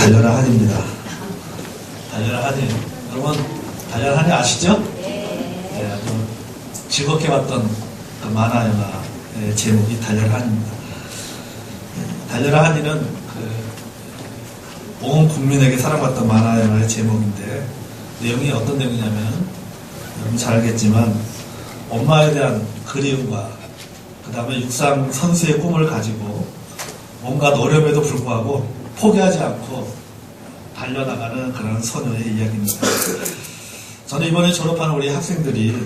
달려라 한입니다. 달려라 한이. 여러분, 달려라 한이 아시죠? 네, 아주 즐겁게 봤던 그 만화 영화의 제목이 달려라 한입니다. 달려라 한이는 온 국민에게 사랑받던 만화 영화의 제목인데, 내용이 어떤 내용이냐면, 여러분 잘 알겠지만, 엄마에 대한 그리움과 그 다음에 육상 선수의 꿈을 가지고 뭔가 어려움에도 불구하고 포기하지 않고 달려나가는 그런 소녀의 이야기입니다. 저는 이번에 졸업한 우리 학생들이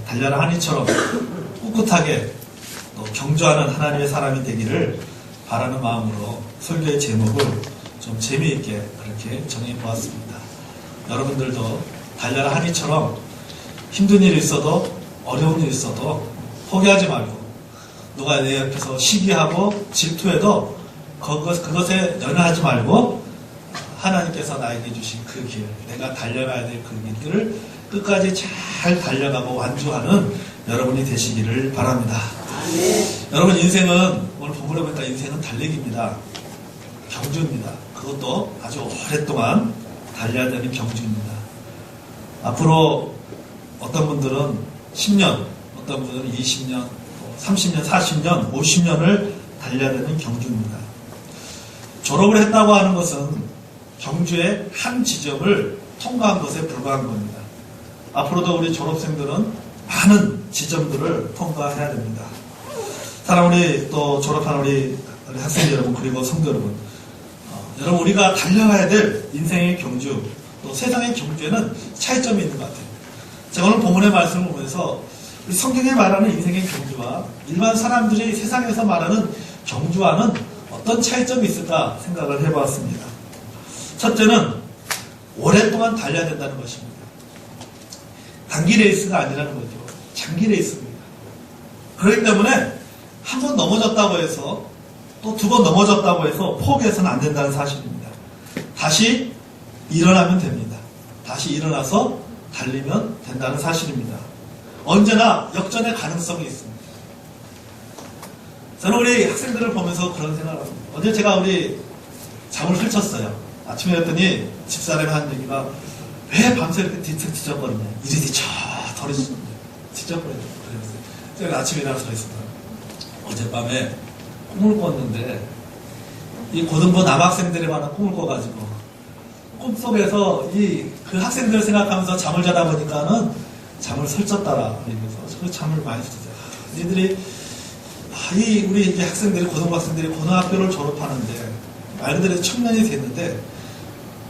달려라 한이처럼 꿋꿋하게 또 경주하는 하나님의 사람이 되기를 바라는 마음으로 설교의 제목을 좀 재미있게 그렇게 정해보았습니다. 여러분들도 달려라 한이처럼 힘든 일이 있어도 어려운 일이 있어도 포기하지 말고, 누가 내 옆에서 시기하고 질투해도 그것에 연연하지 말고 하나님께서 나에게 주신 그 길, 내가 달려가야 될 그 길들을 끝까지 잘 달려가고 완주하는 여러분이 되시기를 바랍니다. 여러분, 인생은 오늘 본문에 보니까 인생은 달리기입니다. 경주입니다. 그것도 아주 오랫동안 달려야 되는 경주입니다. 앞으로 어떤 분들은 10년, 어떤 분들은 20년, 30년, 40년, 50년을 달려야 되는 경주입니다. 졸업을 했다고 하는 것은 경주의 한 지점을 통과한 것에 불과한 겁니다. 앞으로도 우리 졸업생들은 많은 지점들을 통과해야 됩니다. 사랑하는 또 졸업한 우리 학생 여러분, 그리고 성도 여러분, 여러분, 우리가 달려가야 될 인생의 경주, 또 세상의 경주에는 차이점이 있는 것 같아요. 제가 오늘 본문의 말씀을 보면서 우리 성경에 말하는 인생의 경주와 일반 사람들이 세상에서 말하는 경주와는 어떤 차이점이 있을까 생각을 해보았습니다. 첫째는 오랫동안 달려야 된다는 것입니다. 단기 레이스가 아니라는 거죠. 장기 레이스입니다. 그렇기 때문에 한 번 넘어졌다고 해서 또 두 번 넘어졌다고 해서 포기해서는 안 된다는 사실입니다. 다시 일어나면 됩니다. 다시 일어나서 달리면 된다는 사실입니다. 언제나 역전의 가능성이 있습니다. 저는 우리 학생들을 보면서 그런 생각을 합니다. 어제 제가 우리 잠을 설쳤어요. 아침에 했더니 집사람이 하는 얘기가, 왜 밤새 이렇게 뒤척뒤척거리냐. 이리 뒤척 덜이 뒤척거리냐. 그랬어요. 제가 아침에 일어나서 있습니다. 어젯밤에 꿈을 꿨는데, 이 고등부 남학생들이 많은 꿈을 꿔가지고, 꿈속에서 그 학생들을 생각하면서 잠을 자다 보니까는 잠을 설쳤다라. 그래서 그 잠을 많이 설쳤어요. 니들이, 우리 이제 학생들이, 고등부 학생들이 고등학교를 졸업하는데, 말 그대로 청년이 됐는데,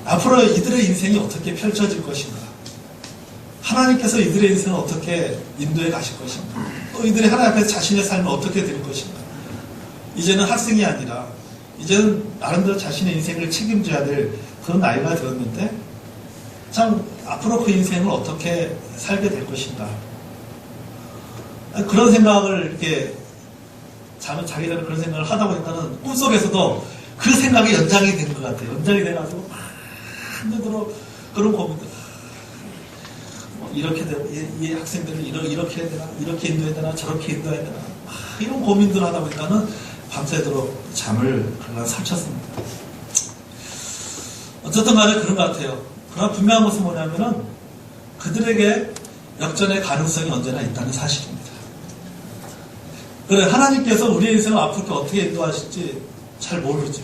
앞으로 이들의 인생이 어떻게 펼쳐질 것인가? 하나님께서 이들의 인생을 어떻게 인도해 가실 것인가? 또 이들이 하나님 앞에서 자신의 삶을 어떻게 될 것인가? 이제는 학생이 아니라, 이제는 나름대로 자신의 인생을 책임져야 될 그런 나이가 들었는데, 참, 앞으로 그 인생을 어떻게 살게 될 것인가? 그런 생각을 이렇게, 잠을 자기 전에 그런 생각을 하다 보니까는 꿈속에서도 그 생각이 연장이 된 것 같아요. 연장이 돼가지고, 한편으로 그런 고민들. 이렇게 되고, 이 학생들을 이렇게 해야 되나? 이렇게 인도해야 되나? 저렇게 인도해야 되나? 이런 고민들을 하다 보니까는 밤새도록 잠을 그냥 설쳤습니다. 어쨌든 간에 그런 것 같아요. 그러나 분명한 것은 뭐냐면은 그들에게 역전의 가능성이 언제나 있다는 사실입니다. 그래, 하나님께서 우리의 인생을 앞으로 어떻게 인도하실지 잘 모르죠.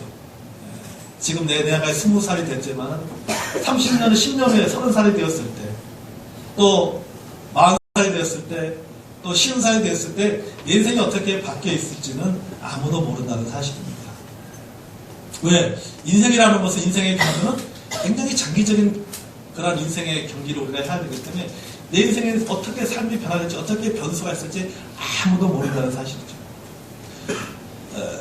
지금 내 나이가 20살이 됐지만 30년, 10년 후에 30살이 되었을 때, 또 40살이 되었을 때, 또 50살이 되었을 때 내 인생이 어떻게 바뀌어 있을지는 아무도 모른다는 사실입니다. 왜? 인생이라는 것은, 인생의 경주는 굉장히 장기적인 그런 인생의 경기를 우리가 해야 되기 때문에 내 인생에 어떻게 삶이 변화될지, 어떻게 변수가 있을지 아무도 모른다는 사실이죠.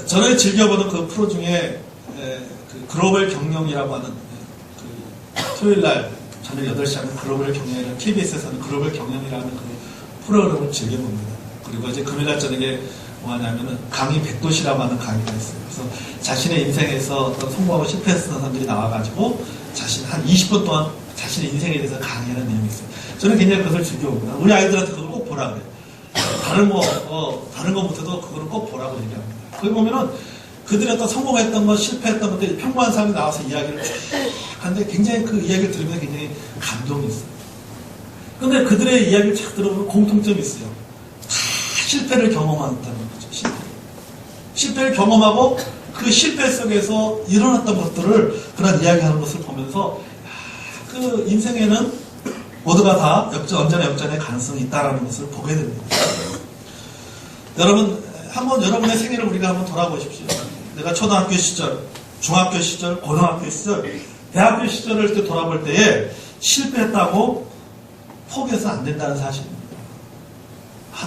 저는 즐겨보는 그 프로 중에 그 글로벌 경영이라고 하는 그 토요일날 저녁 8시 하는 글로벌 경영이라는, KBS에서는 글로벌 경영이라는 그 프로그램을 즐겨봅니다. 그리고 이제 금요일날 저녁에 뭐하냐면은 강의 100도시라고 하는 강의가 있어요. 그래서 자신의 인생에서 어떤 성공하고 실패했던 사람들이 나와가지고 자신 한 20분 동안 자신의 인생에 대해서 강의하는 내용이 있어요. 저는 굉장히 그것을 즐겨봅니다. 우리 아이들한테 그걸 꼭 보라 그래요. 다른 거 못해도 그거를 꼭 보라고 얘기합니다. 거기 보면은 그들이 어떤 성공했던 것, 실패했던 것들, 평범한 사람이 나와서 이야기를 쭉 하는데 굉장히 그 이야기를 들으면 굉장히 감동이 있어요. 근데 그들의 이야기를 쫙 들어보면 공통점이 있어요. 다 실패를 경험한다는 거죠. 실패를 경험하고 그 실패 속에서 일어났던 것들을 그런 이야기하는 것을 보면서 그 인생에는 모두가 다 언제나 역전의 가능성이 있다는 것을 보게 됩니다. 여러분, 한번 여러분의 생애를 우리가 한번 돌아보십시오. 내가 초등학교 시절, 중학교 시절, 고등학교 시절, 대학교 시절을 이렇게 돌아볼 때에 실패했다고 포기해서 안 된다는 사실입니다.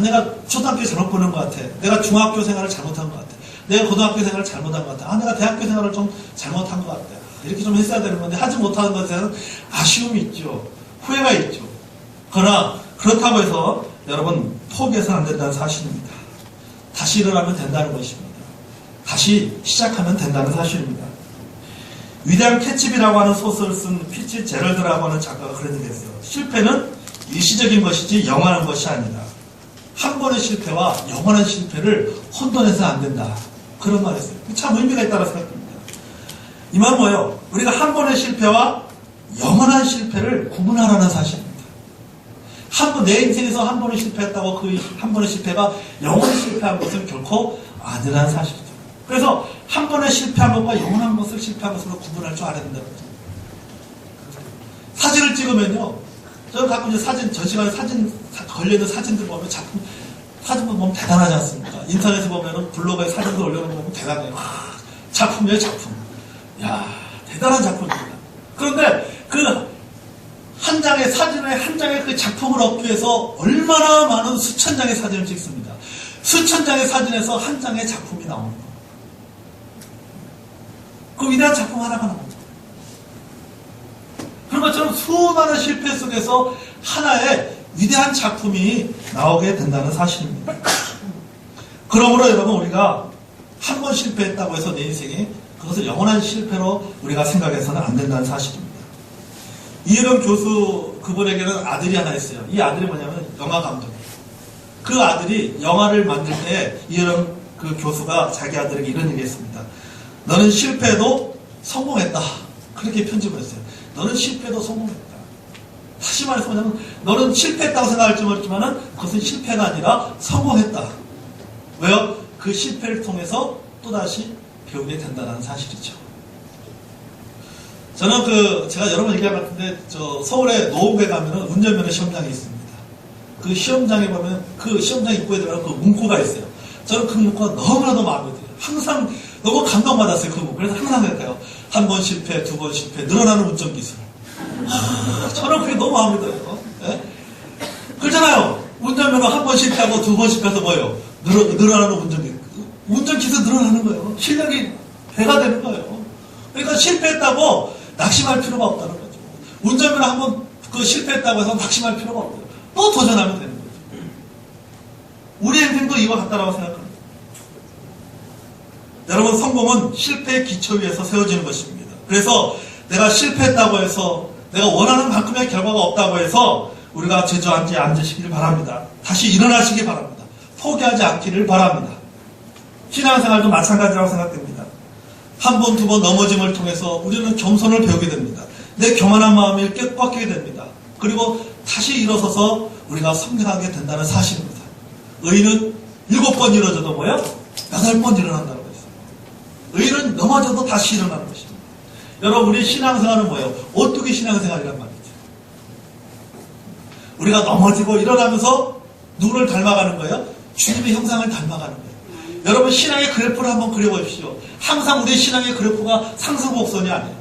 내가 초등학교 잘못 보낸 것 같아. 내가 중학교 생활을 잘못한 것 같아. 내가 고등학교 생활을 잘못한 것 같아. 내가 대학교 생활을 좀 잘못한 것 같아. 이렇게 좀 했어야 되는 건데 하지 못하는 것에 대한 아쉬움이 있죠. 후회가 있죠. 그러나 그렇다고 해서 여러분 포기해서는 안 된다는 사실입니다. 다시 일어나면 된다는 것입니다. 다시 시작하면 된다는 사실입니다. 위대한 캐치비라고 하는 소설을 쓴 피치 제럴드라고 하는 작가가 그런 얘기를 했어요. 실패는 일시적인 것이지 영원한 것이 아니다. 한 번의 실패와 영원한 실패를 혼돈해서는 안 된다. 그런 말을 했어요. 참 의미가 있다고 생각합니다. 이 말은 뭐예요? 우리가 한 번의 실패와 영원한 실패를 구분하라는 사실입니다. 내 인생에서 한 번을 실패했다고 그 한 번의 실패가 영원히 실패한 것은 결코 아니라는 사실이죠. 그래서 한 번에 실패한 것과 영원한 것을 실패한 것으로 구분할 줄 알아야 된다는 거죠. 사진을 찍으면요. 저는 가끔 이제 전시관에 걸려있는 사진들 보면 사진 보면 대단하지 않습니까? 인터넷에 보면은 블로그에 사진들 올려놓은 거 보면 대단해요. 작품이에요, 작품. 야 대단한 작품입니다. 그런데 그 한 장의 사진의 한 장의 그 작품을 얻기 위해서 얼마나 많은 수천 장의 사진을 찍습니다. 수천 장의 사진에서 한 장의 작품이 나오는 거예요. 그 위대한 작품 하나가 나옵니다. 그런 것처럼 수많은 실패 속에서 하나의 위대한 작품이 나오게 된다는 사실입니다. 그러므로 여러분 우리가 한 번 실패했다고 해서 내 인생에 그것을 영원한 실패로 우리가 생각해서는 안 된다는 사실입니다. 이혜령 교수 그분에게는 아들이 하나 있어요. 이 아들이 뭐냐면 영화 감독이에요. 그 아들이 영화를 만들 때 이혜령 그 교수가 자기 아들에게 이런 얘기했습니다. 너는 실패해도 성공했다. 그렇게 편집을 했어요. 너는 실패도 성공했다. 다시 말해서 뭐냐면 너는 실패했다고 생각할지 모르지만 그것은 실패가 아니라 성공했다. 왜요? 그 실패를 통해서 또다시 배우게 된다는 사실이죠. 저는 제가 여러 번 얘기한 것 같은데 서울의 노원구에 가면은 운전면허 시험장이 있습니다. 그 시험장에 보면 그 시험장 입구에 들어가면 그 문구가 있어요. 저는 그 문구가 너무나도 마음에 들어요. 항상 너무 감동받았어요. 그 문구. 그래서 항상 그럴까요? 한 번 실패, 두 번 실패, 늘어나는 운전기술. 저는 그게 너무 마음에 들어요. 네? 그렇잖아요. 운전면허 한 번 실패하고 두 번 실패해서 뭐예요? 늘어나는 운전기술. 운전기술 늘어나는 거예요. 실력이 배가 되는 거예요. 그러니까 실패했다고 낙심할 필요가 없다는 거죠. 운전면허 한 번 실패했다고 해서 낙심할 필요가 없어요. 또 도전하면 되는 거죠. 우리 인생도 이와 같다라고 생각합니다. 여러분 성공은 실패의 기초 위에서 세워지는 것입니다. 그래서 내가 실패했다고 해서 내가 원하는 만큼의 결과가 없다고 해서 우리가 주저앉지 않으시길 바랍니다. 다시 일어나시기 바랍니다. 포기하지 않기를 바랍니다. 신앙생활도 마찬가지라고 생각됩니다. 한 번, 두 번 넘어짐을 통해서 우리는 겸손을 배우게 됩니다. 내 교만한 마음이 꺾이게 됩니다. 그리고 다시 일어서서 우리가 성장하게 된다는 사실입니다. 의인은 7번 일어져도 뭐야? 8번 일어난다는 것입니다. 의인은 넘어져도 다시 일어나는 것입니다. 여러분 우리 신앙생활은 뭐예요? 오뚜기 신앙생활이란 말이죠. 우리가 넘어지고 일어나면서 누구를 닮아가는 거예요? 주님의 형상을 닮아가는 거예요. 여러분 신앙의 그래프를 한번 그려보십시오. 항상 우리 신앙의 그래프가 상승곡선이 아니에요.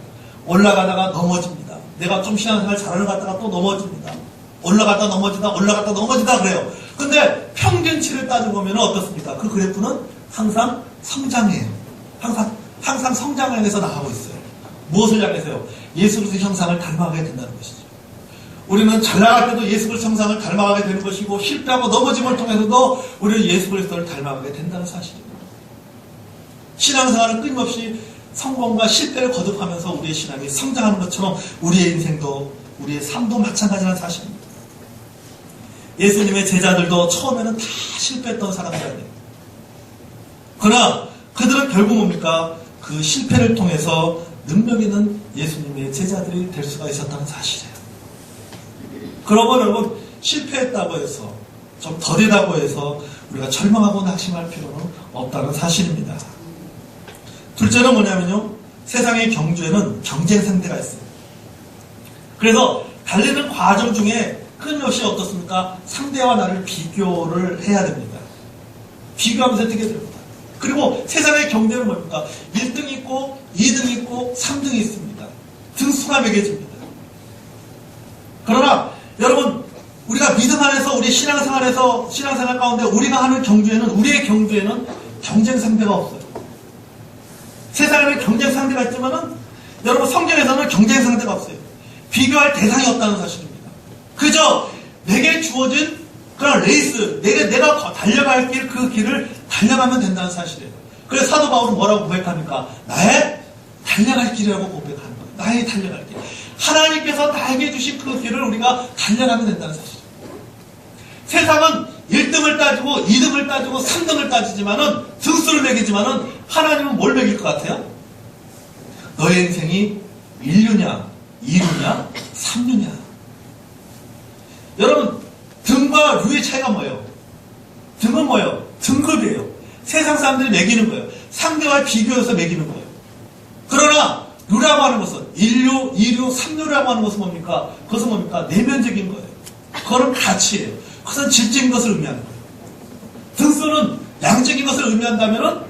올라가다가 넘어집니다. 내가 좀 신앙생활 잘하는 것 같다가 또 넘어집니다. 올라갔다 넘어지다 올라갔다 넘어지다 그래요. 근데 평균치를 따져보면 어떻습니까? 그 그래프는 항상 성장이에요. 항상 성장을 향해서 나가고 있어요. 무엇을 향해서요? 예수 그리스도의 형상을 닮아가게 된다는 것이죠. 우리는 잘 나갈 때도 예수 그리스도 형상을 닮아가게 되는 것이고 실패하고 넘어짐을 통해서도 우리는 예수 그리스도를 닮아가게 된다는 사실입니다. 신앙생활은 끊임없이 성공과 실패를 거듭하면서 우리의 신앙이 성장하는 것처럼 우리의 인생도 우리의 삶도 마찬가지라는 사실입니다. 예수님의 제자들도 처음에는 다 실패했던 사람들이에요. 그러나 그들은 결국 뭡니까? 그 실패를 통해서 능력 있는 예수님의 제자들이 될 수가 있었다는 사실이에요. 그러면 여러분, 실패했다고 해서, 좀 더디다고 해서 우리가 절망하고 낙심할 필요는 없다는 사실입니다. 둘째는 뭐냐면요, 세상의 경주에는 경쟁 상대가 있어요. 그래서 달리는 과정 중에 끊임없이 어떻습니까? 상대와 나를 비교를 해야 됩니다. 비교하면서 뛰게 됩니다. 그리고 세상의 경제는 뭡니까? 1등이 있고 2등이 있고 3등이 있습니다. 등수가 매겨집니다. 그러나 여러분, 우리가 믿음 안에서 우리 신앙생활 가운데 우리가 하는 경주에는, 우리의 경주에는 경쟁 상대가 없어요. 세상에는 경쟁 상대가 있지만은 여러분, 성경에서는 경쟁 상대가 없어요. 비교할 대상이 없다는 사실입니다. 그저 내게 주어진 그런 레이스, 내가 달려갈 길, 그 길을 달려가면 된다는 사실이에요. 그래서 사도 바울은 뭐라고 고백합니까? 나의 달려갈 길이라고 고백하는 거예요. 나의 달려갈 길. 하나님께서 나에게 주신 그 길을 우리가 달려가면 된다는 사실이에요. 세상은 1등을 따지고 2등을 따지고 3등을 따지지만은, 등수를 매기지만은, 하나님은 뭘 매길 것 같아요? 너의 인생이 1류냐 2류냐 3류냐. 여러분, 등과 류의 차이가 뭐예요? 등은 뭐예요? 등급이에요. 세상 사람들이 매기는 거예요. 상대와 비교해서 매기는 거예요. 그러나 류라고 하는 것은 1류, 2류, 3류라고 하는 것은 뭡니까? 그것은 뭡니까? 내면적인 거예요. 그거는 가치예요. 그것은 질적인 것을 의미하는 거예요. 등수는 양적인 것을 의미한다면은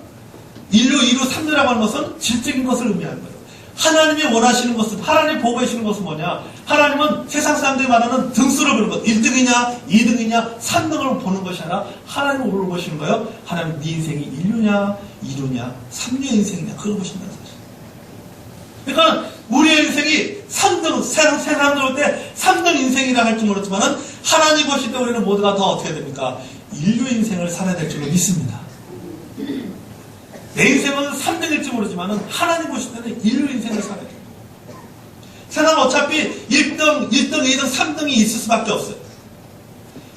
1류, 2류, 3류라고 하는 것은 질적인 것을 의미하는 거예요. 하나님이 원하시는 것은, 하나님이 보고 계시는 것은 뭐냐? 하나님은 세상 사람들이 말하는 등수를 보는 것, 1등이냐 2등이냐 3등을 보는 것이 아니라 하나님을 뭘 보시는 거예요? 하나님, 네 인생이 1류냐 2류냐 3류의 인생이냐, 그걸 보신다는 사실. 그러니까 우리의 인생이 3등, 세상 사람들 볼 때 3등 인생이라 할지 모르지만은, 하나님 보실 때 우리는 모두가 더 어떻게 됩니까? 1류 인생을 살아야 될 줄로 믿습니다. 내 인생은 3등일지 모르지만은 하나님 보실 때는 1류 인생을 살아야 돼요. 세상은 어차피 1등, 2등, 3등이 있을 수밖에 없어요.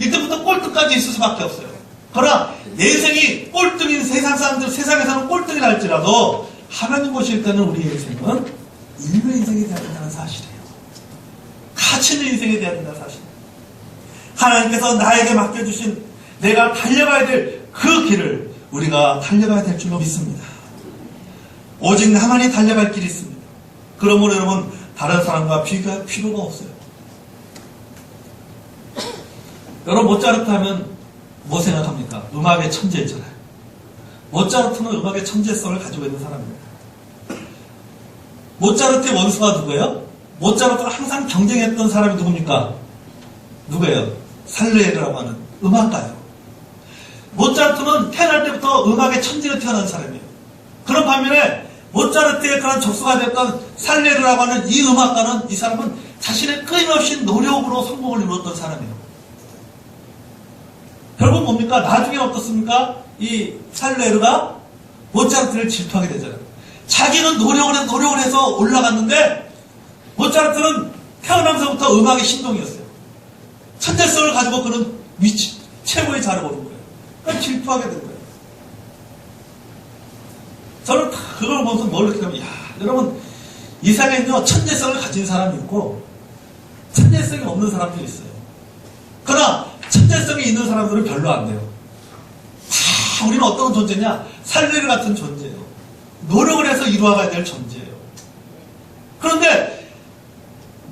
1등부터 꼴등까지 있을 수밖에 없어요. 그러나 내 인생이 꼴등인 세상 사람들, 세상에서는 꼴등이라 할지라도 하나님 보실 때는 우리의 인생은 1류 인생이 되어야 된다는 사실이에요. 가치 있는 인생이 되어야 된다는 사실이에요. 하나님께서 나에게 맡겨주신, 내가 달려가야 될 그 길을 우리가 달려가야 될 줄로 믿습니다. 오직 나만이 달려갈 길이 있습니다. 그러므로 여러분, 다른 사람과 비교할 필요가 없어요. 여러분, 모차르트 하면 뭐 생각합니까? 음악의 천재잖아요. 모차르트는 음악의 천재성을 가지고 있는 사람입니다. 모차르트의 원수가 누구예요? 모차르트가 항상 경쟁했던 사람이 누굽니까? 누구예요? 살레르라고 하는 음악가예요. 모차르트는 태어날 때부터 음악의 천재로 태어난 사람이에요. 그런 반면에 모차르트의 그런 적수가 됐던 살레르라고 하는 이 음악가는, 이 사람은 자신의 끊임없이 노력으로 성공을 이루었던 사람이에요. 결국 뭡니까? 나중에 어떻습니까? 이 살레르가 모차르트를 질투하게 되잖아요. 자기는 노력을 해서 올라갔는데, 모차르트는 태어나면서부터 음악의 신동이었어요. 천재성을 가지고 그는 최고의 자를 오른 거예요. 그러니까 질투하게 된 거예요. 저는 그걸 보면서 뭘 느끼냐면, 여러분, 이 세상에는요, 천재성을 가진 사람이 있고 천재성이 없는 사람들이 있어요. 그러나 천재성이 있는 사람들은 별로 안 돼요. 우리는 어떤 존재냐? 살레르 같은 존재예요. 노력을 해서 이루어가야 될 존재예요. 그런데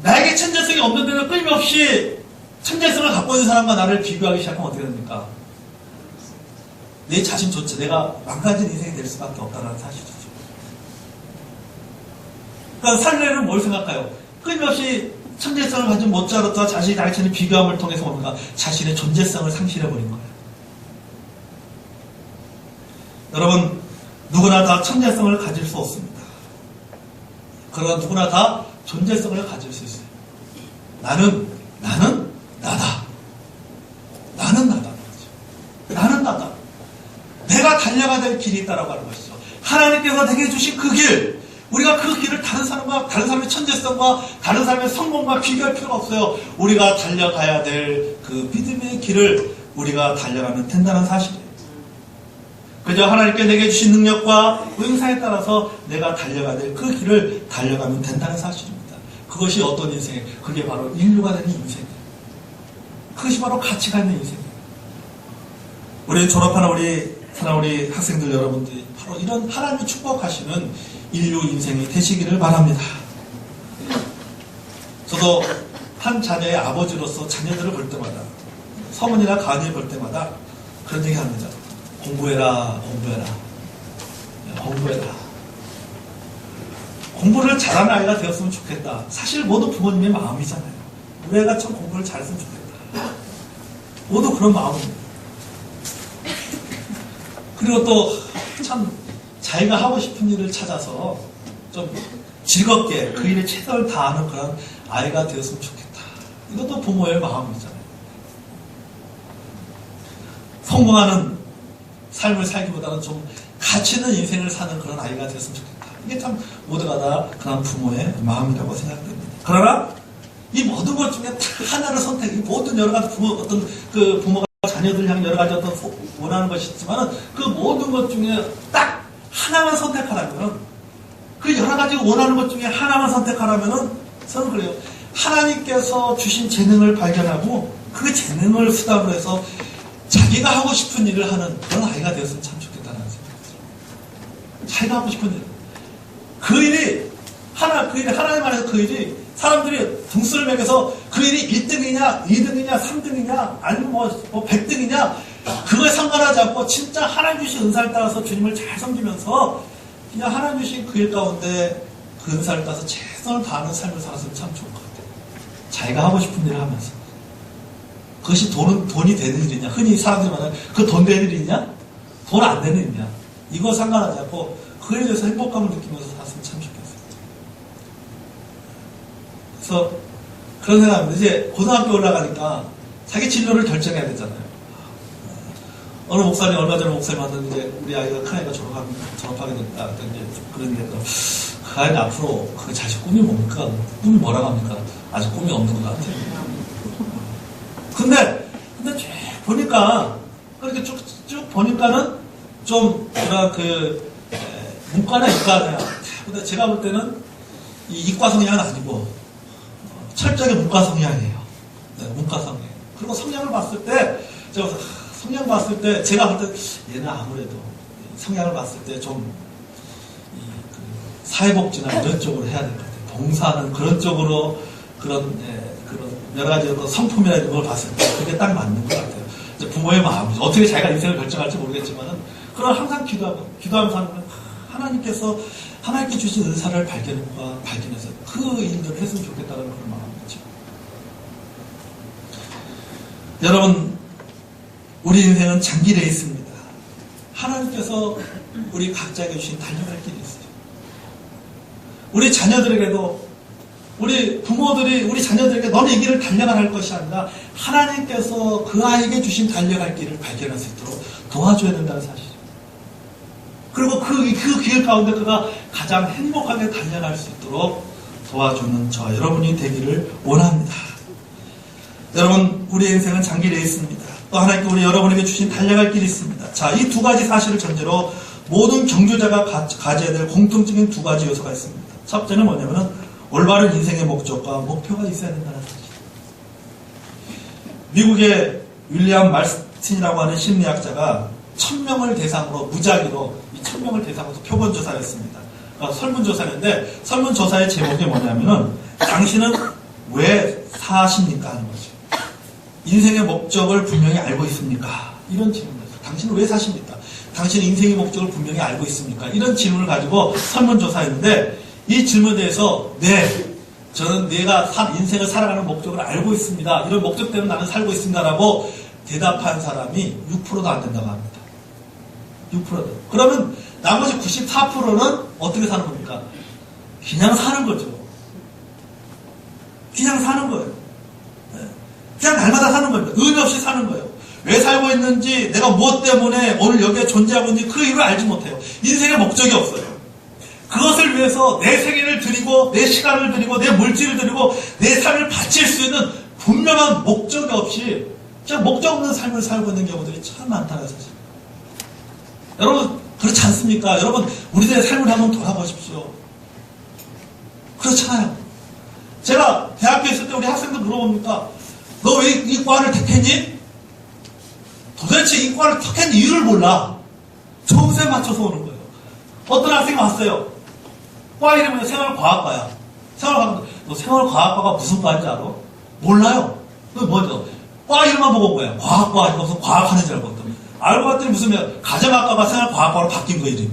나에게 천재성이 없는 데는 끊임없이 천재성을 갖고 있는 사람과 나를 비교하기 시작하면 어떻게 됩니까? 내 자신조차 내가 망가진 인생이 될 수밖에 없다는 사실이죠. 그러니까 살레르는 뭘 생각해요? 끊임없이 천재성을 가진 모차르트와 자신의 비교함을 통해서 뭡니까? 자신의 존재성을 상실해버린 거예요. 여러분, 누구나 다 천재성을 가질 수 없습니다. 그러나 누구나 다 존재성을 가질 수 있어요. 나는 나다. 나는 나다. 나는 나다. 내가 달려가야 될 길이 있다라고 하는 것이죠. 하나님께서 내게 주신 그 길, 우리가 그 길을 다른 사람의 천재성과 다른 사람의 성공과 비교할 필요가 없어요. 우리가 달려가야 될 그 믿음의 길을 우리가 달려가면 된다는 사실이에요. 그저 하나님께 내게 주신 능력과 은사에 따라서 내가 달려가야 될 그 길을 달려가면 된다는 사실입니다. 그것이 어떤 인생? 그게 바로 인류가 되는 인생이에요. 그것이 바로 가치가 있는 인생이에요. 우리 졸업하는 우리 학생들 여러분들이 바로 이런 하나님이 축복하시는 인류 인생이 되시기를 바랍니다. 저도 한 자녀의 아버지로서 자녀들을 볼 때마다, 서문이나 가은이를 볼 때마다 그런 얘기 합니다. 공부해라. 공부를 잘하는 아이가 되었으면 좋겠다. 사실 모두 부모님의 마음이잖아요. 우리 애가 참 공부를 잘했으면 좋겠다. 모두 그런 마음입니다. 그리고 또 참 자기가 하고 싶은 일을 찾아서 좀 즐겁게 그 일에 최선을 다하는 그런 아이가 되었으면 좋겠다. 이것도 부모의 마음이잖아요. 성공하는 삶을 살기보다는 좀 가치 있는 인생을 사는 그런 아이가 되었으면 좋겠다. 이게 참 모두가 다 그런 부모의 마음이라고 생각됩니다. 그러나 이 모든 것 중에 하나를 선택, 이 모든 여러 가지 부모가 자녀들 향해 여러 가지 어떤 원하는 것이 있지만 그 모든 것 중에 딱 하나만 선택하라면, 그 여러 가지 원하는 것 중에 하나만 선택하라면은 저는 그래요. 하나님께서 주신 재능을 발견하고 그 재능을 수단으로 해서 자기가 하고 싶은 일을 하는 그런 아이가 되었으면 참 좋겠다는 생각이 들어요. 자기가 하고 싶은 일. 그 일이 하나님 안에서 그 일이 사람들이 등수를 매겨서 그 일이 1등이냐, 2등이냐, 3등이냐, 아니면 뭐 100등이냐, 그거에 상관하지 않고 진짜 하나님 주신 은사를 따라서 주님을 잘 섬기면서 그냥 하나님 주신 그 일 가운데 그 은사를 따라서 최선을 다하는 삶을 살았으면 참 좋을 것 같아요. 자기가 하고 싶은 일을 하면서. 그것이 돈이 되는 일이냐, 흔히 사람들이 말하는 그 돈 되는 일이냐, 돈 안 되는 일이냐, 이거 상관하지 않고 그에 대해서 행복감을 느끼면서 살았으면 참 좋겠어요. 그래서 그런 생각합니다. 이제 고등학교 올라가니까 자기 진로를 결정해야 되잖아요. 어느 목사님, 얼마 전에 목사님 왔는데 우리 아이가 큰 아이가 졸업하게 됐다. 그런데 그 아이는 앞으로 그 자식 꿈이 뭡니까? 꿈이 뭐라고 합니까? 아직 꿈이 없는 것 같아요. 근데 쭉 보니까, 그렇게 쭉 보니까는 좀, 문과나 이과냐. 근데 제가 볼 때는 이 이과 성향은 아니고, 철저하게 문과 성향이에요. 네, 문과 성향. 그리고 성향을 봤을 때, 성향 봤을 때, 제가 볼 때, 얘는 아무래도 성향을 봤을 때 좀, 사회복지나 이런 쪽으로 해야 될 것 같아요. 봉사하는 그런 쪽으로, 그런 여러 가지 성품이나 이런 걸 봤을 때 그게 딱 맞는 것 같아요. 이제 부모의 마음이죠. 어떻게 자기가 인생을 결정할지 모르겠지만은, 그런 항상 기도하면서 하는 건 하나님께서 하나님께 주신 은사를 발견해서 그 일들을 했으면 좋겠다는 그런 마음이죠. 여러분, 우리 인생은 장기 레이스입니다. 하나님께서 우리 각자에게 주신 달려갈 길이 있어요. 우리 자녀들에게도, 우리 부모들이 우리 자녀들에게 너는 이 길을 달려가야 할 것이 아니라 하나님께서 그 아이에게 주신 달려갈 길을 발견할 수 있도록 도와줘야 된다는 사실입니다. 그리고 그 길 가운데 그가 가장 행복하게 달려갈 수 있도록 도와주는 저와 여러분이 되기를 원합니다. 여러분, 우리의 인생은 장기 레이스입니다. 또 하나님께 우리 여러분에게 주신 달려갈 길이 있습니다. 자, 이 두 가지 사실을 전제로 모든 경주자가 가져야 될 공통적인 두 가지 요소가 있습니다. 첫째는 뭐냐면은 올바른 인생의 목적과 목표가 있어야 된다는 사실. 미국의 윌리엄 말스틴이라고 하는 심리학자가 1000명을 대상으로 무작위로 이 1000명을 대상으로 표본조사를 했습니다. 그러니까 설문조사인데 설문조사의 제목이 뭐냐면은 당신은 왜 사십니까? 하는 거죠. 인생의 목적을 분명히 알고 있습니까? 이런 질문이었어요. 당신은 왜 사십니까? 당신은 인생의 목적을 분명히 알고 있습니까? 이런 질문을 가지고 설문조사했는데 이 질문에 대해서 네, 저는 내가 인생을 살아가는 목적을 알고 있습니다. 이런 목적 때문에 나는 살고 있습니다라고 대답한 사람이 6%도 안 된다고 합니다. 6%도. 그러면 나머지 94%는 어떻게 사는 겁니까? 그냥 사는 거죠. 그냥 사는 거예요. 그냥 날마다 사는 겁니다. 의미 없이 사는 거예요. 왜 살고 있는지, 내가 무엇 때문에 오늘 여기에 존재하고 있는지 그 이유를 알지 못해요. 인생의 목적이 없어요. 그것을 위해서 내 생애를 드리고, 내 시간을 드리고, 내 물질을 드리고, 내 삶을 바칠 수 있는 분명한 목적이 없이 그냥 목적 없는 삶을 살고 있는 경우들이 참 많다는 사실. 여러분 그렇지 않습니까? 여러분 우리들의 삶을 한번 돌아보십시오. 그렇잖아요. 제가 대학교에 있을 때 우리 학생들 물어봅니까? 너 왜 이 과를 택했니? 도대체 이 과를 택한 이유를 몰라. 점수에 맞춰서 오는 거예요. 어떤 학생이 왔어요. 과 이름은 생활과학과야. 너 생활과학과가 무슨 과인지 알아? 몰라요. 그 뭐죠? 과 이름만 보고 온 거야. 과학과 아니고 무슨 과학하는 줄 알고. 알고 봤더니 무슨 가정학과가 생활과학과로 바뀐 거 이름이.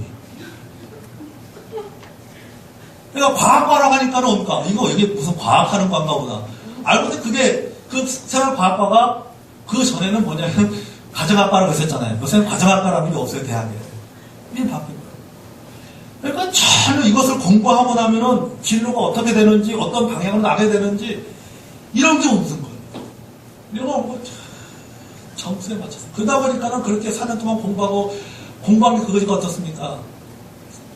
그러니까 과학과라고 하니까는 뭡니까? 이게 무슨 과학하는 과인가 보다. 알고 봤더니 그게 그 생활과학과가 그 전에는 뭐냐면 가정학과라고 했었잖아요. 요새는 가정학과라는 게 없어요, 대학에. 이게 바뀐 거예요. 그러니까 전혀 이것을 공부하고 나면은 진로가 어떻게 되는지, 어떤 방향으로 나가야 되는지, 이런 게 없는 거예요. 이거 뭐, 점수에 맞춰서. 그러다 보니까는 그렇게 4년 동안 공부한 게 그거니까 어떻습니까?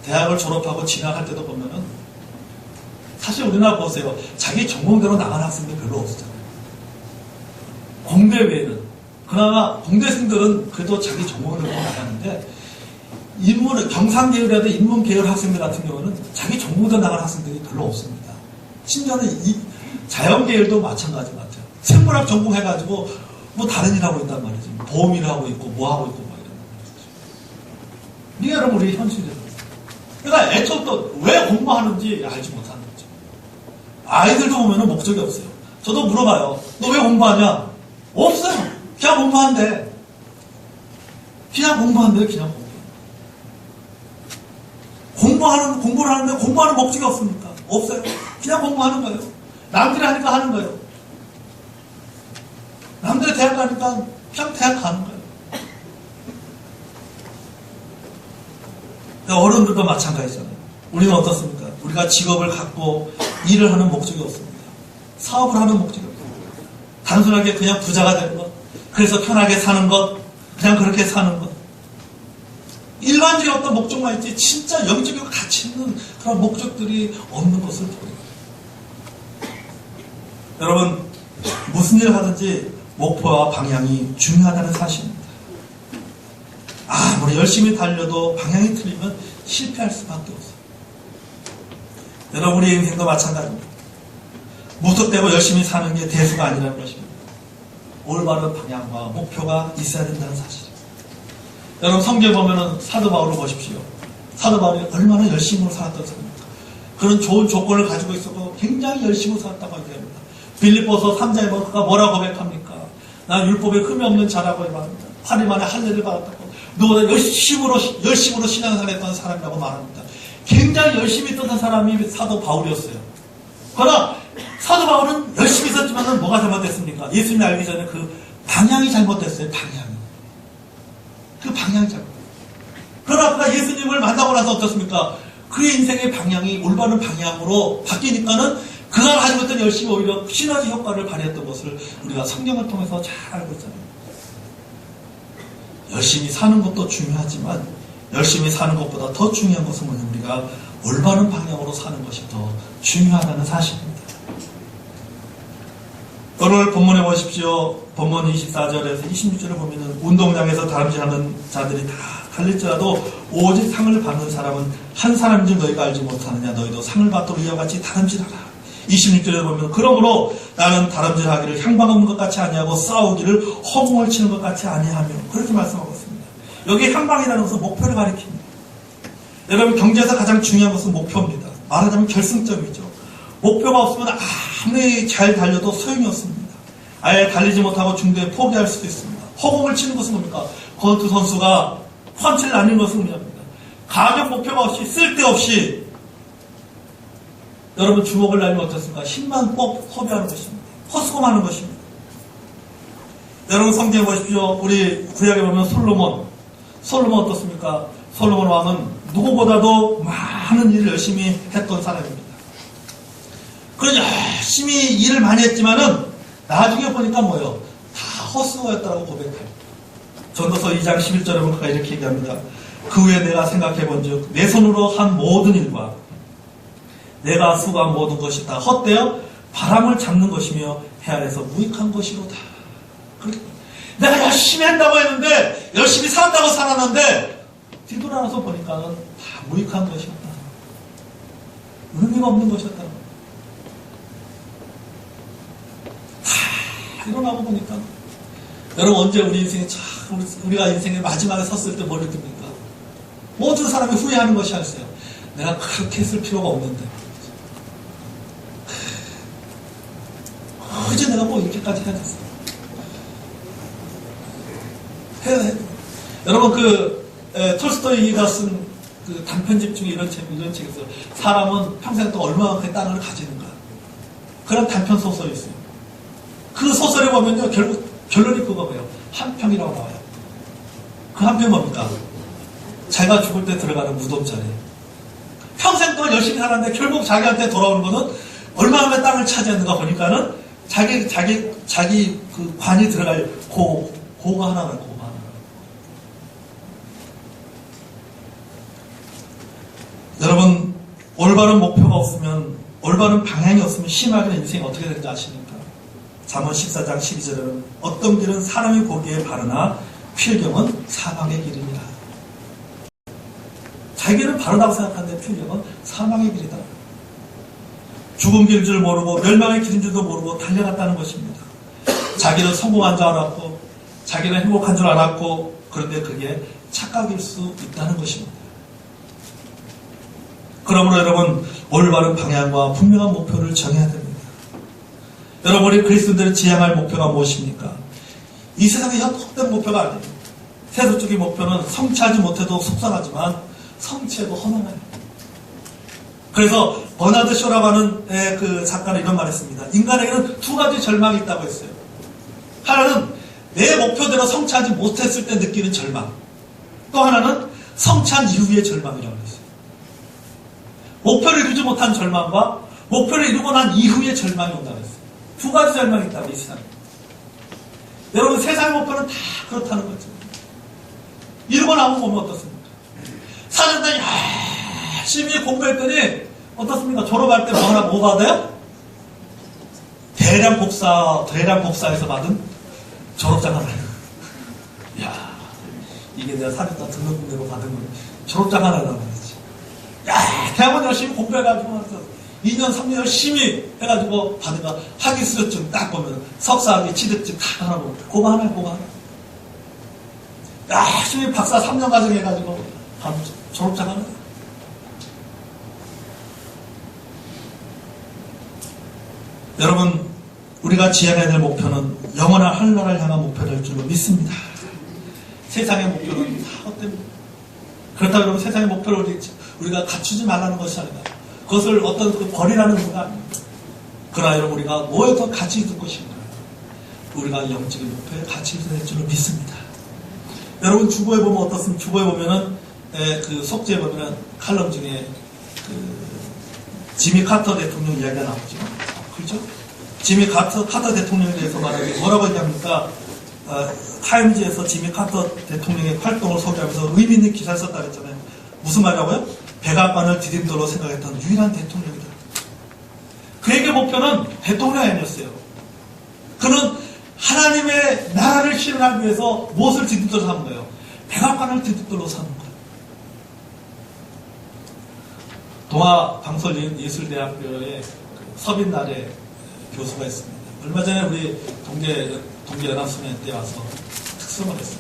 대학을 졸업하고 진학할 때도 보면은, 사실 우리나라 보세요. 자기 전공대로 나가는 학생들 별로 없었잖아요. 공대 외에는. 그나마 공대생들은 그래도 자기 전공대로 나가는데, 경상계열이라도 인문계열 학생들 같은 경우는 자기 전공대로 나가는 학생들이 별로 없습니다. 심지어는 자연계열도 마찬가지 같아요. 생물학 전공해가지고, 뭐 다른 일 하고 있단 말이지. 보험일 하고 있고, 뭐 하고 있고, 막 이런 말이죠. 이게 여러분 우리 현실이에요. 그러니까 애초부터 왜 공부하는지 알지 못하는 거죠. 아이들도 보면은 목적이 없어요. 저도 물어봐요. 너 왜 공부하냐? 없어요. 그냥 공부한대. 그냥 공부한대. 공부를 하는데 공부하는 목적이 없습니까? 없어요. 그냥 공부하는 거예요. 남들이 하니까 하는 거예요. 남들이 대학 가니까 그냥 대학 가는 거예요. 어른들도 마찬가지잖아요. 우리는 어떻습니까? 우리가 직업을 갖고 일을 하는 목적이 없습니다. 사업을 하는 목적이 없습니다. 단순하게 그냥 부자가 되는 것, 그래서 편하게 사는 것, 그냥 그렇게 사는 것. 일반적인 어떤 목적만 있지 진짜 영적인 가치 있는 그런 목적들이 없는 것을 보여요. 여러분 무슨 일을 하든지 목표와 방향이 중요하다는 사실입니다. 아무리 열심히 달려도 방향이 틀리면 실패할 수밖에 없어요. 여러분 우리 인생도 마찬가지입니다. 무턱대고 열심히 사는 게 대수가 아니라는 것입니다. 올바른 방향과 목표가 있어야 된다는 사실입니다. 여러분 성경에 보면은 사도 바울을 보십시오. 사도 바울이 얼마나 열심히 살았던 사람입니까? 그런 좋은 조건을 가지고 있어도 굉장히 열심히 살았다고 얘기합니다. 빌립보서 3장에 보면 그가 뭐라고 고백합니까? 난 율법에 흠이 없는 자라고 말합니다. 8일 만에 할례를 받았다고. 누구보다 열심으로 신앙생활 했던 사람이라고 말합니다. 굉장히 열심히 있던 사람이 사도 바울이었어요. 그러나 사도 바울은 열심히 있었지만 뭐가 잘못됐습니까? 예수님이 알기 전에 그 방향이 잘못됐어요. 그 방향이 잘못됐어요. 그러나 그가 예수님을 만나고 나서 어떻습니까? 그의 인생의 방향이 올바른 방향으로 바뀌니까는 그가 가지고 있던 열심히 오히려 시너지 효과를 발휘했던 것을 우리가 성경을 통해서 잘 알고 있잖아요. 열심히 사는 것도 중요하지만 열심히 사는 것보다 더 중요한 것은 뭐냐면 우리가 올바른 방향으로 사는 것이 더 중요하다는 사실입니다. 오늘 본문에 보십시오. 본문 24절에서 26절을 보면은 운동장에서 다름질하는 자들이 다 달릴지라도 오직 상을 받는 사람은 한 사람인 줄 너희가 알지 못하느냐. 너희도 상을 받도록 이와 같이 다름질하라. 26절에 보면 그러므로 나는 다름질하기를 향방 없는 것 같이 아니하고 싸우기를 허공을 치는 것 같이 아니하며 그렇게 말씀하고 있습니다. 여기 향방이라는 것은 목표를 가리킵니다. 여러분 경제에서 가장 중요한 것은 목표입니다. 말하자면 결승점이죠. 목표가 없으면 아무리 잘 달려도 소용이 없습니다. 아예 달리지 못하고 중도에 포기할 수도 있습니다. 허공을 치는 것은 뭡니까? 권투 선수가 펀치를 날리는 것은 뭐냐입니다. 가격 목표가 없이 쓸데없이 여러분 주먹을 날리면 어떻습니까? 힘만 소비하는 것입니다. 헛수고하는 것입니다. 여러분 성경에 보십시오. 우리 구약에 보면 솔로몬 어떻습니까? 솔로몬 왕은 누구보다도 많은 일을 열심히 했던 사람입니다. 그래서 열심히 일을 많이 했지만은 나중에 보니까 뭐예요? 다 헛수고였다고 고백해요. 전도서 2장 11절에 보면 그가 이렇게 얘기합니다. 그 후에 내가 생각해 본즉 내 손으로 한 모든 일과 내가 수고한 모든 것이 다 헛되어 바람을 잡는 것이며 해 아래서 무익한 것이로다. 그렇게 내가 열심히 한다고 했는데 열심히 산다고 살았는데 뒤돌아서 보니까는 다 무익한 것이었다. 의미가 없는 것이었다. 다 일어나고 보니까 여러분 언제 우리 인생에 우리가 인생의 마지막에 섰을 때 뭘 느낍니까? 모든 사람이 후회하는 것이 아니었어요. 내가 그렇게 했을 필요가 없는데. 이제 내가 뭐 이렇게까지 해야 됐어. 해야 돼. 여러분 톨스토이가 쓴 그 단편집 중에 이런 책이 있어요. 사람은 평생 또 얼마만큼의 땅을 가지는가. 그런 단편 소설이 있어요. 그 소설에 보면요, 결국 결론이 그거예요. 한 평이라고 나와요. 그 한 평이 뭡니까? 자기가 죽을 때 들어가는 무덤자리. 평생 동안 열심히 살았는데 결국 자기한테 돌아오는 거는 얼마만큼의 땅을 차지했는가 보니까는 자기 그 관이 들어갈 고가 하나가 고가 하나. 여러분, 올바른 목표가 없으면, 올바른 방향이 없으면 심하게 인생이 어떻게 되는지 아십니까? 잠언 14장 12절에는 어떤 길은 사람이 보기에 바르나 필경은 사망의 길이니라. 자기는 바르다고 생각하는데 필경은 사망의 길이다. 죽은 길인 줄 모르고 멸망의 길인 줄도 모르고 달려갔다는 것입니다. 자기는 성공한 줄 알았고 자기는 행복한 줄 알았고 그런데 그게 착각일 수 있다는 것입니다. 그러므로 여러분 올바른 방향과 분명한 목표를 정해야 됩니다. 여러분 우리 그리스도인들이 지향할 목표가 무엇입니까? 이 세상의 헛된 목표가 아니에요. 세속적인 목표는 성취하지 못해도 속상하지만 성취해도 허망해요. 그래서 버나드 쇼라고 하는 그 작가는 이런 말을 했습니다. 인간에게는 두 가지 절망이 있다고 했어요. 하나는 내 목표대로 성취하지 못했을 때 느끼는 절망. 또 하나는 성취한 이후의 절망이라고 했어요. 목표를 이루지 못한 절망과 목표를 이루고 난 이후의 절망이 온다고 했어요. 두 가지 절망이 있다고 이 세상에. 여러분 세상의 목표는 다 그렇다는 거죠. 이루고 나면 보면 어떻습니까? 4년 동안 열심히 공부했더니 어떻습니까? 졸업할 때 뭐 받아요? 대량 복사에서 받은 졸업장 하나. 야, 이게 내가 4년 동안 등록금으로 받은 거 졸업장 하나라고 그러지. 야, 대학원 열심히 공부해가지고 2년, 3년 열심히 해가지고 받으니까 학위 수료증 딱 보면 석사학위 취득증 다 하나 보면 그거 하나. 열심히 박사 3년 과정 해가지고 졸업장 하나. 여러분 우리가 지향해야 될 목표는 영원한 하늘나라를 향한 목표를 줄로 믿습니다. 세상의 목표는 다 헛됩니다. 그렇다고 여러분 세상의 목표를 우리가 갖추지 말라는 것이 아니라 그것을 어떤 버리라는 의미가 아닙니다. 그러나 여러분 우리가 뭐에 더 가치 있는 것인가? 우리가 영적인 목표에 가치 있는 줄로 믿습니다. 여러분 주보에 보면 어떻습니까? 주보에 보면은 그 속지에 보면은 칼럼 중에 그 지미 카터 대통령 이야기가 나오죠. 그렇죠? 지미 카터 대통령에 대해서 말하기 뭐라고 얘기합니까? 타임즈에서 지미 카터 대통령의 활동을 소개하면서 의미 있는 기사를 썼다 그랬잖아요. 무슨 말이라고요? 백악관을 디딤돌로 생각했던 유일한 대통령이다. 그에게 목표는 대통령이 아니었어요. 그는 하나님의 나라를 실현하기 위해서 무엇을 디딤돌로 삼은 거예요? 백악관을 디딤돌로 삼은 거예요. 동아방설예술대학교의 서빈날의 교수가 있습니다. 얼마 전에 우리 동계연합수련 때 와서 특성을 했어요.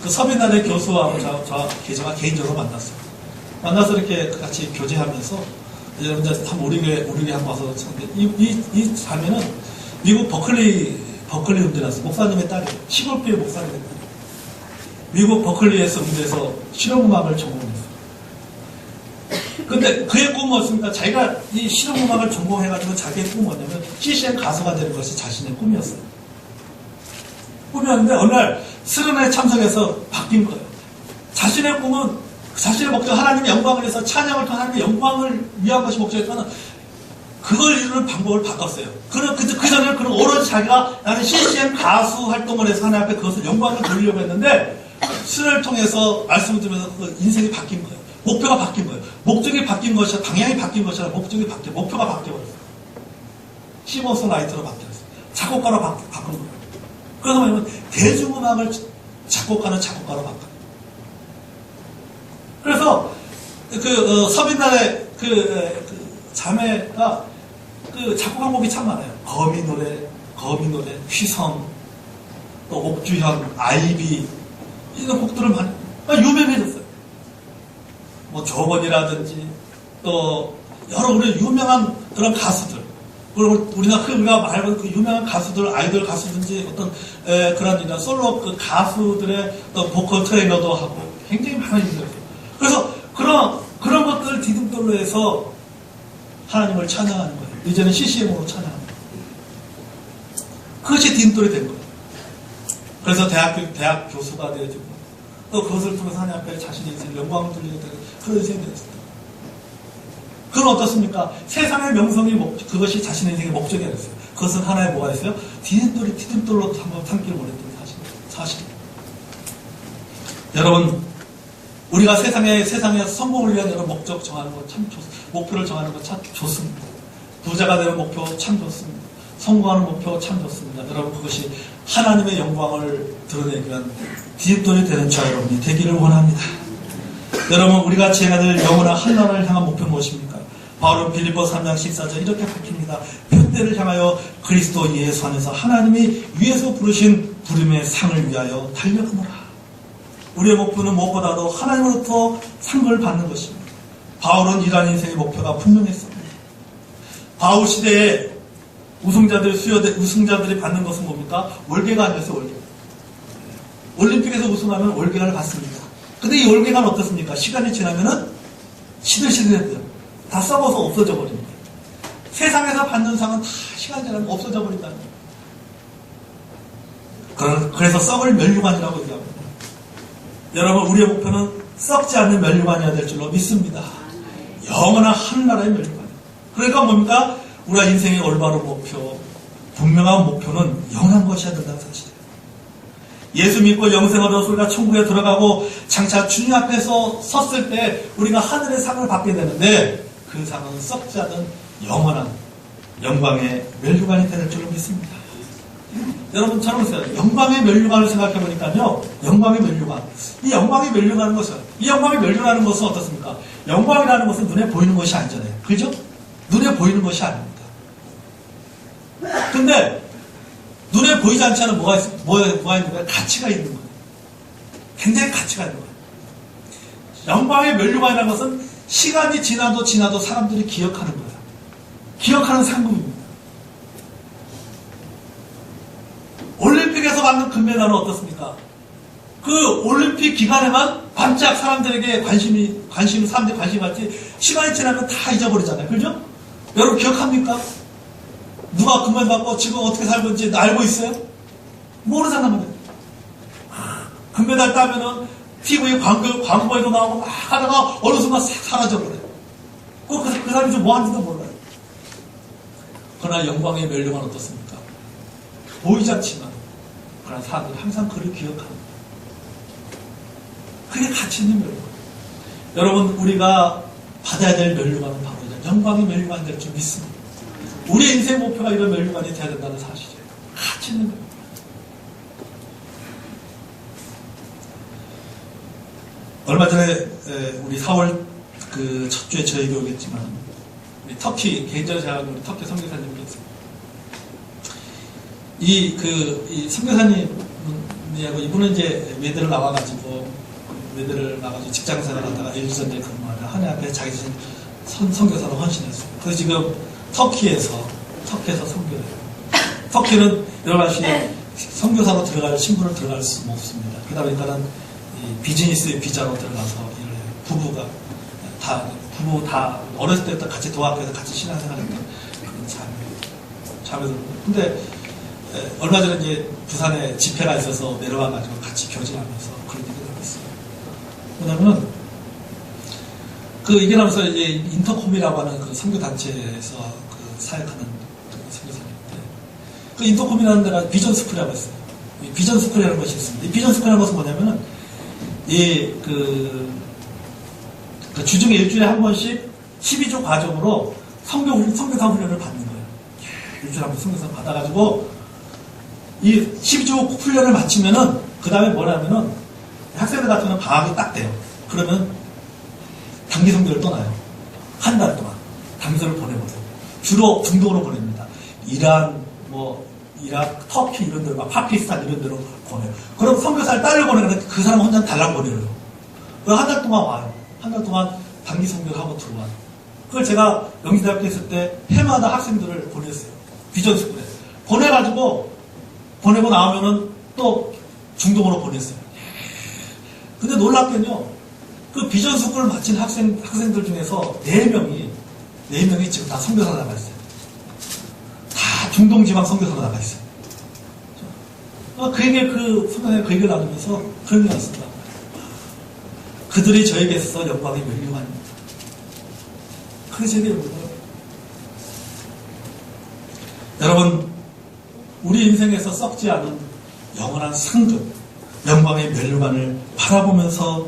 그 서빈날의 교수하고 제가 개인적으로 만났어요. 만나서 이렇게 같이 교제하면서 이제 참 우리 교회 한번 와서 이 자매는 미국 버클리 음대 나왔어요. 목사님의 딸이에요. 시골교회 목사님의 딸이에요. 미국 버클리에서 음대에서 실용음악을 전공했어요. 근데 그의 꿈은 뭐였습니까? 자기가 이 실용음악을 전공해가지고 자기의 꿈은 뭐냐면 CCM 가수가 되는 것이 자신의 꿈이었어요. 꿈이었는데 어느 날 수련회에 참석해서 바뀐 거예요. 자신의 꿈은 자신의 목적 하나님의 영광을 위해서 찬양을 통해 하나님의 영광을 위한 것이 목적이었지만 그걸 이루는 방법을 바꿨어요. 그 전에는 그는 오로지 자기가 나는 CCM 가수 활동을 해서 하나님 앞에 그것을 영광을 돌리려고 했는데 수련을 통해서 말씀을 들으면서 그 인생이 바뀐 거예요. 목표가 바뀐 거예요. 목적이 바뀐 것이 방향이 바뀐 것이 아니라 목표가 바뀌어버렸어요. 싱어송라이터로 바뀌었어요. 작곡가로 바꾼 거예요. 그래서 뭐냐면 대중음악을 작곡가로 바꿔요. 그래서 서민날의 자매가 작곡한 곡이 참 많아요. 거미노래, 휘성, 또 옥주현, 아이비 이런 곡들은 많이 유명해졌어요. 뭐 조건이라든지 또 여러 우리 유명한 그런 가수들, 그리고 우리가 말하는 그 유명한 가수들, 아이돌 가수든지 어떤 그런 이런 솔로 그 가수들의 또 보컬 트레이너도 하고 굉장히 많은 일들이 있어요. 그래서 그런 것들을 디딤돌로 해서 하나님을 찬양하는 거예요. 이제는 CCM으로 찬양하는 거예요. 그것이 디딤돌이 된 거예요. 그래서 대학 교수가 되어지고 또 그것을 통해서 하나님 앞에 자신의 인생을 영광을 돌리게 되는 그런 인생이 되었습니다. 그건 어떻습니까? 세상의 명성이 그것이 자신의 인생의 목적이 아니었어요. 그것은 하나의 뭐가 있어요? 디딤돌로 한번 삼기를 원했던 사실이에요. 여러분, 우리가 세상에 성공을 위한 여러 목적 정하는 거 참 좋습니다. 목표를 정하는 거 참 좋습니다. 부자가 되는 목표 참 좋습니다. 성공하는 목표 참 좋습니다. 여러분, 그것이 하나님의 영광을 드러내기 위한 디딤돌이 되는 저 여러분이 되기를 원합니다. 여러분, 우리가 지어야 될 영원한 한나라를 향한 목표는 무엇입니까? 바울은 빌립보 3장 14절 이렇게 밝힙니다. 표대를 향하여 그리스도 예수 안에서 하나님이 위에서 부르신 부름의 상을 위하여 달려가노라. 우리의 목표는 무엇보다도 하나님으로부터 상을 받는 것입니다. 바울은 이러한 인생의 목표가 분명했습니다. 바울 시대에 우승자들이 받는 것은 뭡니까? 월계가 아니었어요, 월계. 올림픽에서 우승하면 월계를 받습니다. 근데 이 월계가 어떻습니까? 시간이 지나면은 시들시들해져요. 다 썩어서 없어져 버립니다. 세상에서 받는 상은 다 시간 지나면 없어져 버린다는 거예요. 그래서 썩을 면류관이라고 얘기합니다. 여러분, 우리의 목표는 썩지 않는 면류관이어야 될 줄로 믿습니다. 영원한 하늘나라의 면류관. 그러니까 뭡니까? 우리가 인생의 올바른 목표, 분명한 목표는 영원한 것이어야 된다는 사실이에요. 예수 믿고 영생 얻어서 우리가 천국에 들어가고 장차 주님 앞에서 섰을 때 우리가 하늘의 상을 받게 되는데 그 상은 썩지 않은 영원한 영광의 면류관이 될 줄로 믿습니다. 여러분, 저는 보세요. 영광의 면류관을 생각해 보니까요. 영광의 면류관. 이 영광의 면류관은 것은, 이 영광의 면류라는 것은 어떻습니까? 영광이라는 것은 눈에 보이는 것이 아니잖아요. 그죠? 눈에 보이는 것이 아닙니다. 근데 눈에 보이지 않지 않은 뭐가 있는 거예요? 가치가 있는 거예요. 굉장히 가치가 있는 거예요. 영광의 면류관이라는 것은 시간이 지나도 사람들이 기억하는 거예요. 기억하는 상금입니다. 올림픽에서 받는 금메달은 어떻습니까? 그 올림픽 기간에만 반짝 사람들에게 사람들이 관심이 받지, 시간이 지나면 다 잊어버리잖아요. 그죠? 여러분 기억합니까? 누가 금메달 받고 지금 어떻게 살고 있는지 알고 있어요? 모르잖아 말이에요. 금메달 따면은 TV 광고에도 나오고 막 하다가 어느 순간 싹 사라져버려요. 그 사람이 좀 뭐 하는지도 몰라요. 그러나 영광의 면류관은 어떻습니까? 보이지 않지만 그러나 사람들이 항상 그를 기억합니다. 그게 가치 있는 면류관. 여러분, 우리가 받아야 될 면류관은 바로 영광의 면류관이 될 줄 믿습니다. 우리의 인생 목표가 이런 면류관이 되어야 된다는 사실이에요. 가치 있는 면류관. 얼마 전에 우리 4월 그 첫 주에 저에게 오겠지만 우리 터키, 개인적으로 제가 우리 터키 선교사님께서 이 선교사님이하고 이분은 이제 외대를 나와가지고 직장생활 하다가 1년 전에 근무하다 하나님 앞에 자기 선교사로 헌신했어요. 그래서 지금 터키에서 선교해요. 터키는 여러 가지 선교사로 신분을 들어갈 수 없습니다. 그러다 보니까는 비즈니스 비자로 들어가서 일을 해요. 부부 다 어렸을 때부터 같이 도학교에서 같이 신앙생활했던 그런 자매들. 근데 얼마 전에 이제 부산에 집회가 있어서 내려와가지고 같이 교제하면서 그런 얘기를 하고 있어요. 왜냐면은 이게 나면서 이제 인터콤이라고 하는 그 선교단체에서 사역하는 선교사님인데 그 인터콤이라는 데가 비전스쿨이라고 했어요. 이 비전스쿨이라는 것이 있습니다. 이 비전스쿨이라는 것은 뭐냐면은 주중에 일주일에 한 번씩 12주 과정으로 선교사 훈련을 받는 거예요. 일주일에 한 번 선교사 받아가지고 이 12주 훈련을 마치면은 그 다음에 뭐냐면은 학생들 같은 경우는 방학이 딱 돼요. 그러면 단기 선교를 떠나요. 한 달 동안 단기선을 보내거든요. 주로 중동으로 보냅니다. 이란, 이라크, 터키 이런 데로, 파키스탄 이런 데로 보내요. 그럼 선교사를 딸려 보내는데 그 사람 혼자 달랑 보내요. 그럼 한 달 동안 와요. 한 달 동안 단기 선교를 하고 들어와요. 그걸 제가 영지대학교 있을 때 해마다 학생들을 보냈어요. 비전 스쿨에. 보내고 나오면은 또 중동으로 보냈어요. 근데 놀랍게는요, 그 비전 스쿨을 마친 학생들 중에서 4명이 지금 다 선교사로 나가 있어요. 다 중동 지방 선교사로 나가 있어요. 그 선교사가 그 얘기를 나누면서 그런 얘기 났습니다. 그들이 저에게 있어서 영광이 멸류관입니다. 그게 제게 뭐예요? 여러분, 우리 인생에서 썩지 않은 영원한 상급, 영광의 멸류관을 바라보면서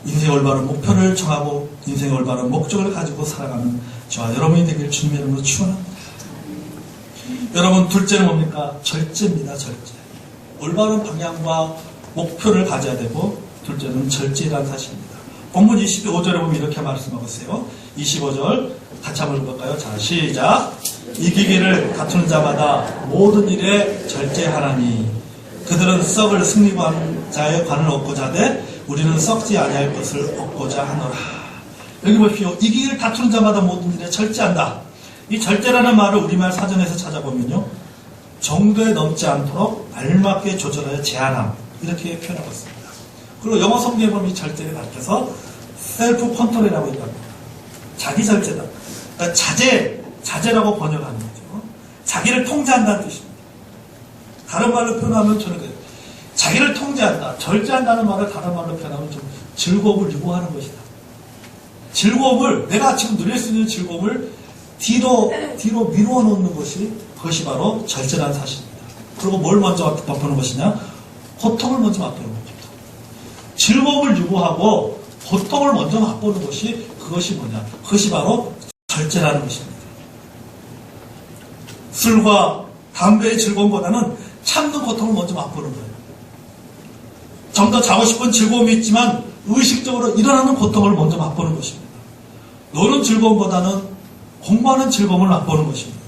인생의 올바른 목표를 정하고 인생의 올바른 목적을 가지고 살아가는 저와 여러분이 되길 주님의 이름으로 축원합니다. 여러분, 둘째는 뭡니까? 절제입니다. 절제. 올바른 방향과 목표를 가져야 되고, 둘째는 절제라는 사실입니다. 본문 25절에 보면 이렇게 말씀하고 있어요. 25절 같이 한번 읽어볼까요? 자, 시작. 이기기를 다투는 자마다 모든 일에 절제하라니 그들은 썩을 승리한 자의 관을 얻고자 하되 우리는 썩지 아니할 것을 얻고자 하노라. 여기 보십시오. 이기기를 다투는 자마다 모든 일에 절제한다. 이 절제라는 말을 우리말 사전에서 찾아보면요, 정도에 넘지 않도록 알맞게 조절하여 제한함, 이렇게 표현하고 있습니다. 그리고 영어 성경에 보면 이 절제를 가르쳐서 셀프 컨트롤이라고 얘기합니다. 자기 절제다. 그러니까 자제라고 번역하는 거죠. 자기를 통제한다는 뜻입니다. 다른 말로 표현하면 저는 그래요. 자기를 통제한다, 절제한다는 말을 다른 말로 표현하면 좀 즐거움을 유보하는 것이다. 즐거움을, 내가 지금 누릴 수 있는 즐거움을 뒤로 미루어 놓는 그것이 바로 절제라는 사실입니다. 그리고 뭘 먼저 맛보는 것이냐? 고통을 먼저 맛보는 겁니다. 즐거움을 유보하고 고통을 먼저 맛보는 것이 그것이 뭐냐? 그것이 바로 절제라는 것입니다. 술과 담배의 즐거움보다는 참는 고통을 먼저 맛보는 거예요. 좀 더 자고 싶은 즐거움이 있지만 의식적으로 일어나는 고통을 먼저 맛보는 것입니다. 노는 즐거움보다는 공부하는 즐거움을 맛보는 것입니다.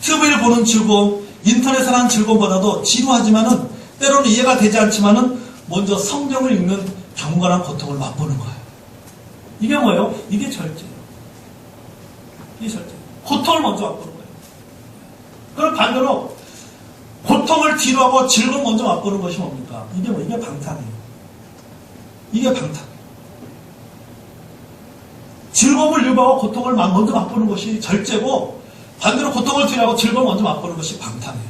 TV를 보는 즐거움, 인터넷을 하는 즐거움보다도 지루하지만은 때로는 이해가 되지 않지만은 먼저 성경을 읽는 경건한 고통을 맛보는 거예요. 이게 뭐예요? 이게 절제예요. 이게 절제. 고통을 먼저 맛보는 거예요. 그럼 반대로 고통을 뒤로 하고 즐거움 먼저 맛보는 것이 뭡니까? 이게 방탕이에요. 이게 방탕. 즐거움을 유보하고 고통을 먼저 맛보는 것이 절제고, 반대로 고통을 뒤로 하고 즐거움을 먼저 맛보는 것이 방탕이에요.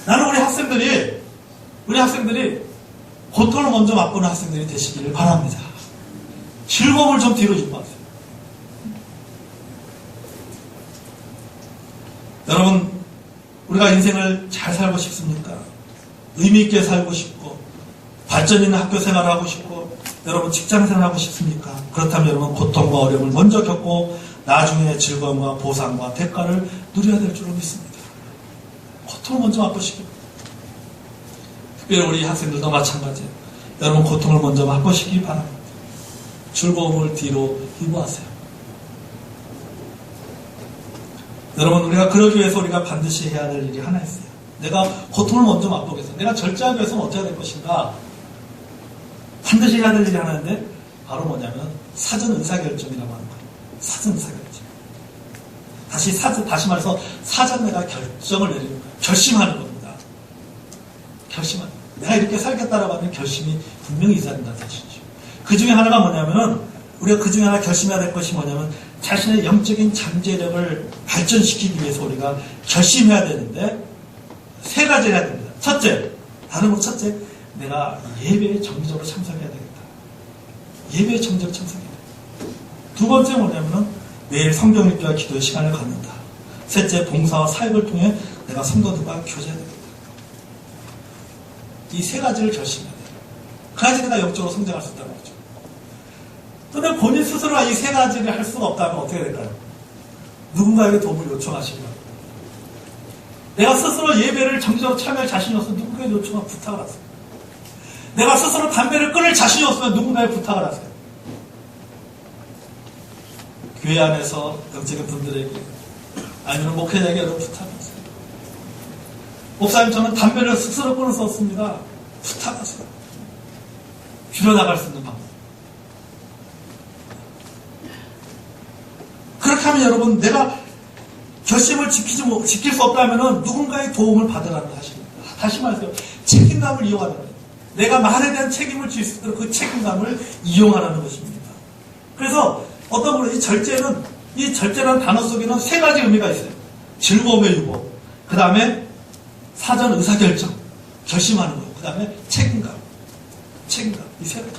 나는 우리 학생들이 고통을 먼저 맛보는 학생들이 되시기를 바랍니다. 즐거움을 좀 뒤로 유보하세요. 여러분, 우리가 인생을 잘 살고 싶습니까? 의미있게 살고 싶고, 발전 있는 학교 생활을 하고 싶고, 여러분 직장 생활을 하고 싶습니까? 그렇다면 여러분 고통과 어려움을 먼저 겪고, 나중에 즐거움과 보상과 대가를 누려야 될 줄로 믿습니다. 고통을 먼저 맛보시고, 특별히 우리 학생들도 마찬가지예요. 여러분 고통을 먼저 맛보시기 바랍니다. 즐거움을 뒤로 유보하세요. 여러분, 우리가 그러기 위해서 우리가 반드시 해야 될 일이 하나 있어요. 내가 고통을 먼저 맛보겠어. 내가 절제하기 위해서는 어떻게 해야 될 것인가? 반드시 해야 될 일이 하나 있는데, 바로 뭐냐면 사전 의사결정이라고 하는 거예요. 사전 의사결정. 다시 말해서 사전 내가 결정을 내리는 거예요. 결심하는 겁니다. 결심하는 거예요. 내가 이렇게 살겠다라고 하는 결심이 분명히 있어야 된다는 사실이죠. 그 중에 하나가 뭐냐면은, 우리가 그 중에 하나 결심해야 될 것이 뭐냐면, 자신의 영적인 잠재력을 발전시키기 위해서 우리가 결심해야 되는데, 3가지 해야 됩니다. 첫째, 내가 예배에 정기적으로 참석해야 되겠다. 예배에 정기적으로 참석해야 되겠다. 두 번째 뭐냐면은, 매일 성경 읽기와 기도의 시간을 갖는다. 셋째, 봉사와 사역을 통해 내가 성도들과 교제해야 되겠다. 이 3가지를 결심해야 돼요. 그래야지 내가 영적으로 성장할 수 있다는 거죠. 그런데 본인 스스로가 이 3가지를 할 수가 없다면 어떻게 될까요? 누군가에게 도움을 요청하시면, 내가 스스로 예배를 정기적으로 참여할 자신이 없어서 누군가에게 요청하고 부탁을 하세요. 내가 스스로 담배를 끊을 자신이 없으면 누군가에 부탁을 하세요. 교회 안에서 영적인 분들에게 아니면 목회자에게 여러분 부탁하세요. 목사님, 저는 담배를 스스로 끊을 수 없습니다. 부탁하세요. 줄여나갈 수 있는 방법. 그렇게 하면 여러분, 내가 결심을 지킬 수 없다면 누군가의 도움을 받으라는 사실입니다. 다시 말해서 책임감을 이용하는 거예요. 내가 말에 대한 책임을 질 수 있도록 그 책임감을 이용하라는 것입니다. 그래서 어떤 분은 이 절제라는 단어 속에는 세 가지 의미가 있어요. 즐거움의 유보, 그 다음에 사전 의사결정, 결심하는 거, 그 다음에 책임감, 이 세 가지.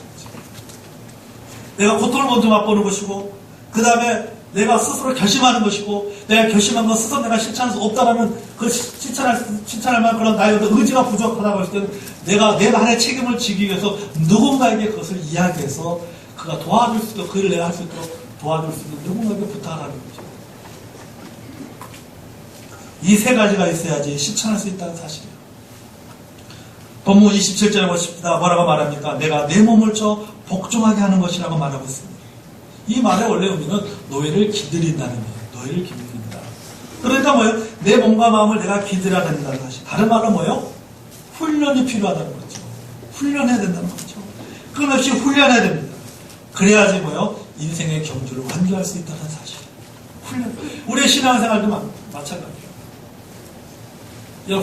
내가 고통을 먼저 맛보는 것이고, 그 다음에 내가 스스로 결심하는 것이고, 내가 결심한 건 스스로 내가 실천할 수 없다라는 그 실천할 만한 그런 나의 의지가 부족하다고 했을 때는 내가 내 말의 책임을 지기 위해서 누군가에게 그것을 이야기해서 그가 도와줄 수 있도록, 그를 내가 할 수 있도록 도와줄 수 있는 누군가에게 부탁을 하는 거죠. 이 세 가지가 있어야지 실천할 수 있다는 사실이에요. 본문 27절에 보십니다. 뭐라고 말합니까? 내가 내 몸을 쳐 복종하게 하는 것이라고 말하고 있습니다. 이 말의 원래 의미는 노예를 기들인다는 거예요. 노예를 기들인다. 그러니까 뭐예요? 내 몸과 마음을 내가 기들여야 된다는 사실. 다른 말은 뭐예요? 훈련이 필요하다는 거죠. 훈련해야 된다는 거죠. 끊임없이 훈련해야 됩니다. 그래야지 뭐예요? 인생의 경주를 완주할 수 있다는 사실. 훈련. 우리의 신앙생활도 마찬가지예요.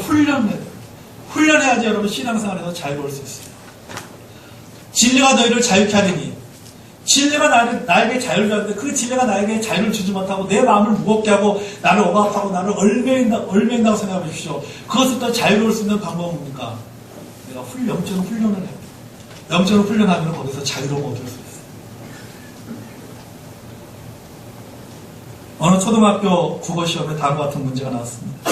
훈련해야 돼요. 훈련해야지 여러분 신앙생활에서 자유로울 수 있어요. 진리가 너희를 자유케 하리니, 진리가 나에게 자유를 주는데 그 진리가 나에게 자유를 주지 못하고 내 마음을 무겁게 하고 나를 억압하고 나를 얼매인다고 생각해 주십시오. 그것을 또 자유로울 수 있는 방법은 뭡니까? 내가 영적으로 훈련을 해요. 영적으로 훈련하면 거기서 자유로움 얻을 수 있어요. 어느 초등학교 국어시험에 다음과 같은 문제가 나왔습니다.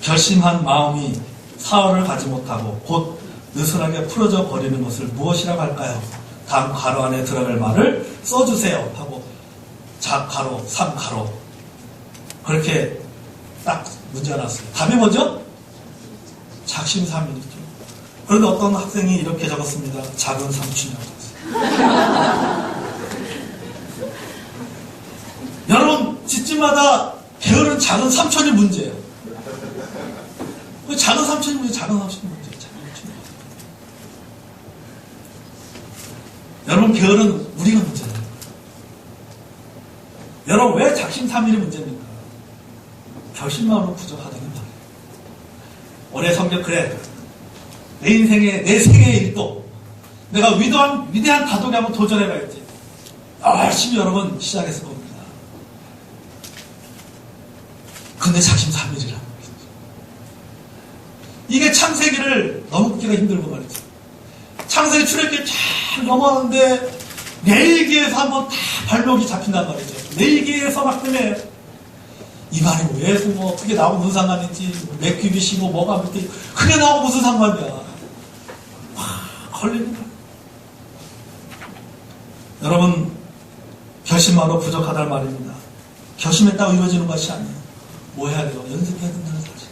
결심한 마음이 사흘을 가지 못하고 곧 느슨하게 풀어져 버리는 것을 무엇이라고 할까요? 다음 가로 안에 들어갈 말을 써주세요 하고 가로, 3가로 그렇게 딱 문제가 나왔어요. 답이 뭐죠? 작심삼일이죠. 그런데 어떤 학생이 이렇게 적었습니다. 작은 삼촌이라고 적었어요. 여러분 집집마다 게으른 작은 삼촌이 문제예요. 작은 삼촌이 문제예요. 작은 삼촌이 문제예요. 여러분 게으른 우리가 문제예요. 여러분 왜 작심삼일이 문제입니까? 결심만으로 부족하다는 말이에요. 올해 성경 그래 내 생애의 일도 내가 위대한 다독이 한번 도전해봐야지. 열심히 여러분 시작했을 겁니다. 근데 작심삼일이라고 이게 창세기를 넘기가 힘들고 말이죠. 창세기 출애굽기 잘 넘어가는데 레위기에서 한번 다 발목이 잡힌단 말이죠. 레위기에서 막 때문에 이 말이 왜 뭐 그게 나하고 무슨 상관인지 맥귀비시고 뭐가 그렇게 그게 나하고 무슨 상관이야. 와 걸립니다. 여러분 결심만으로 부족하다는 말입니다. 결심했다고 이루어지는 것이 아니에요. 뭐 해야 돼요? 연습해야 된다는 사실.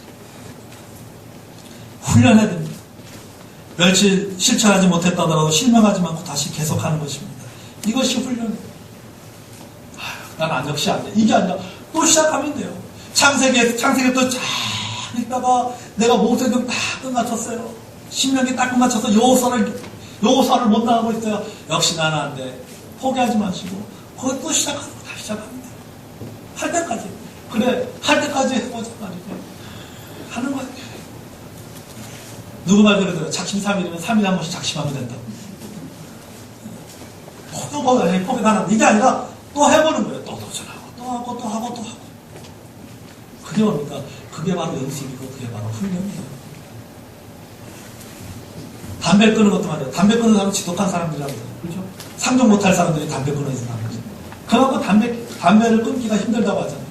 훈련해야 됩니다. 며칠 실천하지 못했다더라도 실망하지 않고 다시 계속하는 것입니다. 이것이 훈련이에요. 난 역시 안 돼. 이게 아니라 또 시작하면 돼요. 창세기 또 쫙 읽다가 내가 모세도 딱 끝마쳤어요. 신명기 딱 끝마쳐서 요호사를 못 나가고 있어요. 역시 나는 안 돼. 포기하지 마시고 그걸 또 시작하고 다시 시작하면 돼요. 할 때까지. 그래 할 때까지 해보자 말이죠. 하는 거예요. 누구 말대로 들어요. 작심삼일이면 3일에 한 번씩 작심하면 된다고. 포기 안 하고 이게 아니라 또 해보는 거예요. 또 도전하고 또 하고 또 하고 또 하고. 그게 뭡니까? 그게 바로 연습이고 그게 바로 훈련이에요. 담배 끊는 것도 말이에요. 담배 끊는 사람은 지독한 사람들이라고 해요. 그렇죠? 상종 못할 사람들이 담배 끊는 사람이죠. 그만큼 담배를 끊기가 힘들다고 하잖아요.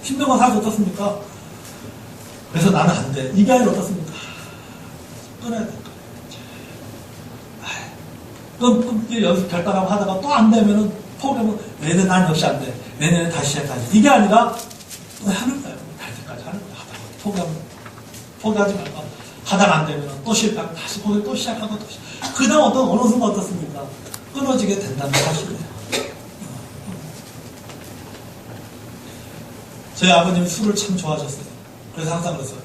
힘든 건 사실 어떻습니까? 그래서 나는 안 돼. 이게 아니라 어떻습니까? 끊어야 될 거예요. 끊기 연습 결단하고 하다가 또 안 되면은 포기하면 내년 난 역시 안 돼. 내년에 다시 시작하지. 이게 아니라 또 하는 거예요. 달 때까지 하는 거예요. 하다가 포기하지 말고 하다가 안 되면 또 실패하고 다시 거기 또 시작하고 또 그 다음 어느 순간 어떻습니까? 끊어지게 된다는 사실이에요. 저희 아버님이 술을 참 좋아하셨어요. 그래서 항상 그랬어요.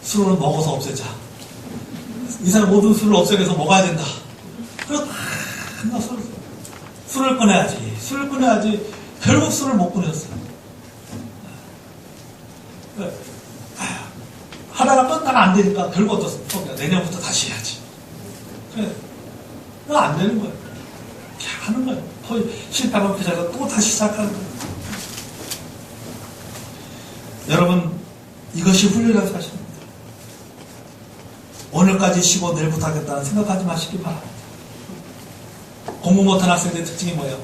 술을 먹어서 없애자. 이 사람 모든 술을 없애기 위해서 먹어야 된다. 그래서 다 술을 끊어야지. 술을 끊어야지. 결국 술을 못 끊었어요. 하다가 끊다가 안 되니까 결국 어떻습니까? 내년부터 다시 해야지. 그래. 안 되는 거예요. 이렇게 하는 거예요. 거의 실패하면 그 자리에서 또 다시 시작하는 거예요. 여러분, 이것이 훈련이라는 사실입니다. 오늘까지 쉬고 내일부터 하겠다는 생각하지 마시기 바랍니다. 공부 못한 학생들의 특징이 뭐예요?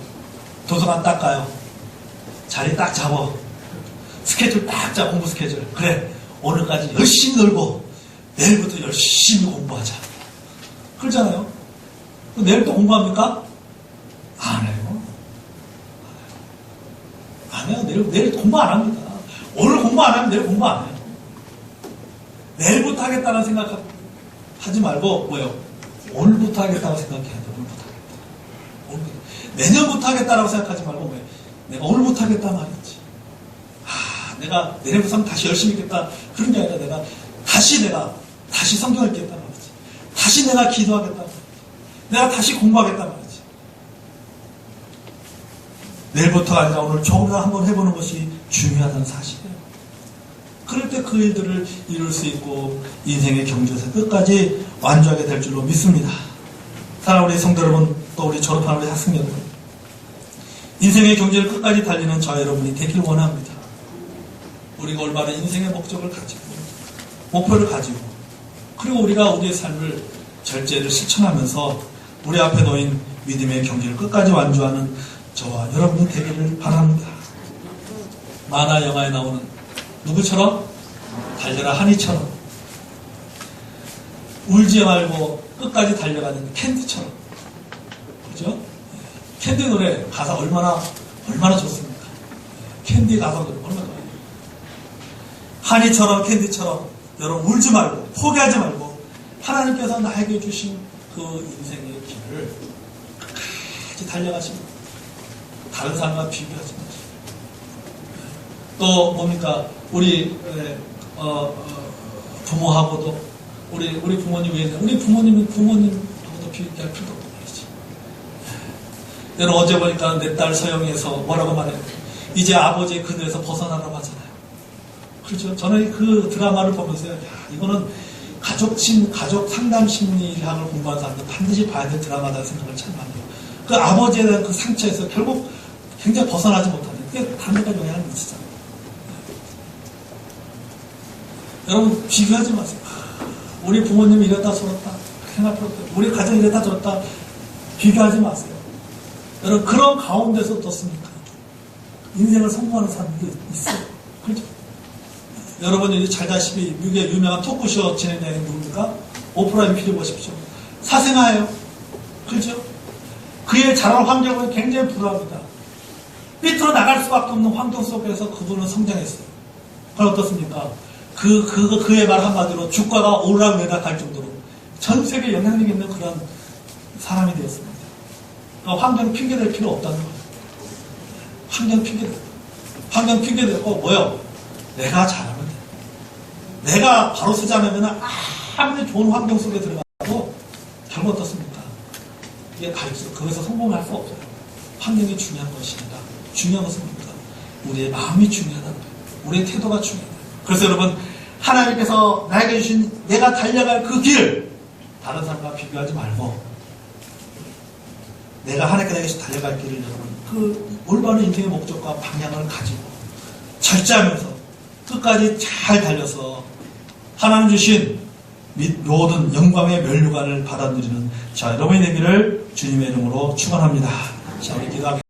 도서관 딱 가요. 자리 딱 잡아. 스케줄 딱 잡아, 공부 스케줄. 그래, 오늘까지 열심히 놀고 내일부터 열심히 공부하자. 그러잖아요. 내일 또 공부합니까? 안 해요. 안 해요. 내일 공부 안 합니다. 오늘 공부 안 하면 내일 공부 안 해요. 내일부터 하겠다는 생각 하지 말고 뭐예요? 오늘부터 하겠다고 생각해야 돼요. 오늘부터 하겠다. 내년부터 하겠다라고 생각하지 말고 뭐예요? 내가 오늘부터 하겠다 말이지. 내가 내년부터 하면 다시 열심히 있겠다. 그런 게 아니라 내가 다시 성경을 읽겠다 말이지. 다시 내가 기도하겠다 말이지. 내가 다시 공부하겠다 말이지. 내일부터가 아니라 오늘 조금이라도 한번 해보는 것이 중요하다는 사실이에요. 그럴 때 그 일들을 이룰 수 있고 인생의 경주에서 끝까지 완주하게 될 줄로 믿습니다. 사랑하는 우리 성도 여러분, 또 우리 졸업하는 우리 학생 여러분, 인생의 경주를 끝까지 달리는 저 여러분이 되길 원합니다. 우리가 올바른 인생의 목적을 가지고 목표를 가지고 그리고 우리가 우리의 삶을 절제를 실천하면서 우리 앞에 놓인 믿음의 경주를 끝까지 완주하는 저와 여러분이 되기를 바랍니다. 만화 영화에 나오는 누구처럼? 달려라 하니처럼, 울지 말고 끝까지 달려가는 캔디처럼. 그죠? 캔디 노래 가사 얼마나 좋습니까? 캔디 가사 노래 얼마나 좋아요. 하니처럼 캔디처럼 여러분 울지 말고 포기하지 말고 하나님께서 나에게 주신 그 인생의 길을 끝까지 달려가시고 다른 사람과 비교하지 마시고 또 뭡니까? 우리 부모하고도 우리 부모님 왜 우리 부모님하고도 비교할 필요도 없고 말이지. 여러분 어제 보니까 내 딸 서영에서 뭐라고 말해요? 이제 아버지의 그늘에서 벗어나라고 하잖아요. 그렇죠? 저는 그 드라마를 보면서요, 이거는 가족 상담 심리학을 공부하는 사람들 반드시 봐야 될 드라마다는 생각을 참 많이 해요. 그 아버지에 대한 그 상처에서 결국 굉장히 벗어나지 못하는, 그게 다른 데가 영향을 미치잖아요. 여러분, 비교하지 마세요. 우리 부모님이 이랬다 저랬다 생각해볼 때, 우리 가정이 이랬다 저랬다 비교하지 마세요. 여러분, 그런 가운데서 어떻습니까? 인생을 성공하는 사람들도 있어요. 그렇죠? 여러분, 이제 잘다시피 미국의 유명한 토크쇼 진행자는 누굽니까? 오프라 윈프리 보십시오. 사생아예요. 그렇죠? 그의 자란 환경은 굉장히 불합니다. 삐뚤어 나갈 수밖에 없는 환경 속에서 그분은 성장했어요. 그럼 어떻습니까? 그의 말 한마디로 주가가 오르락내리락 할 정도로 전 세계에 영향력 있는 그런 사람이 되었습니다. 그러니까 환경 핑계댈 필요 없다는 거예요. 환경 핑계대고 뭐요? 내가 잘하면 돼. 내가 바로 쓰지 않으면 아무리 좋은 환경 속에 들어가도 결국 어떻습니까? 이게 가르치고 거기서 성공할 수 없어요. 환경이 중요한 것이 아니라 중요한 것은 뭡니까? 우리의 마음이 중요하다는 거예요. 우리의 태도가 중요하다. 그래서 여러분, 하나님께서 나에게 주신 내가 달려갈 그 길, 다른 사람과 비교하지 말고 내가 하나님께 내게 달려갈 길을 여러분 그 올바른 인생의 목적과 방향을 가지고 절제하면서 끝까지 잘 달려서 하나님 주신 모든 영광의 면류관을 받아 누리는 자 여러분이 되기를 주님의 이름으로 축원합니다. 자, 우리 기도하겠습니다.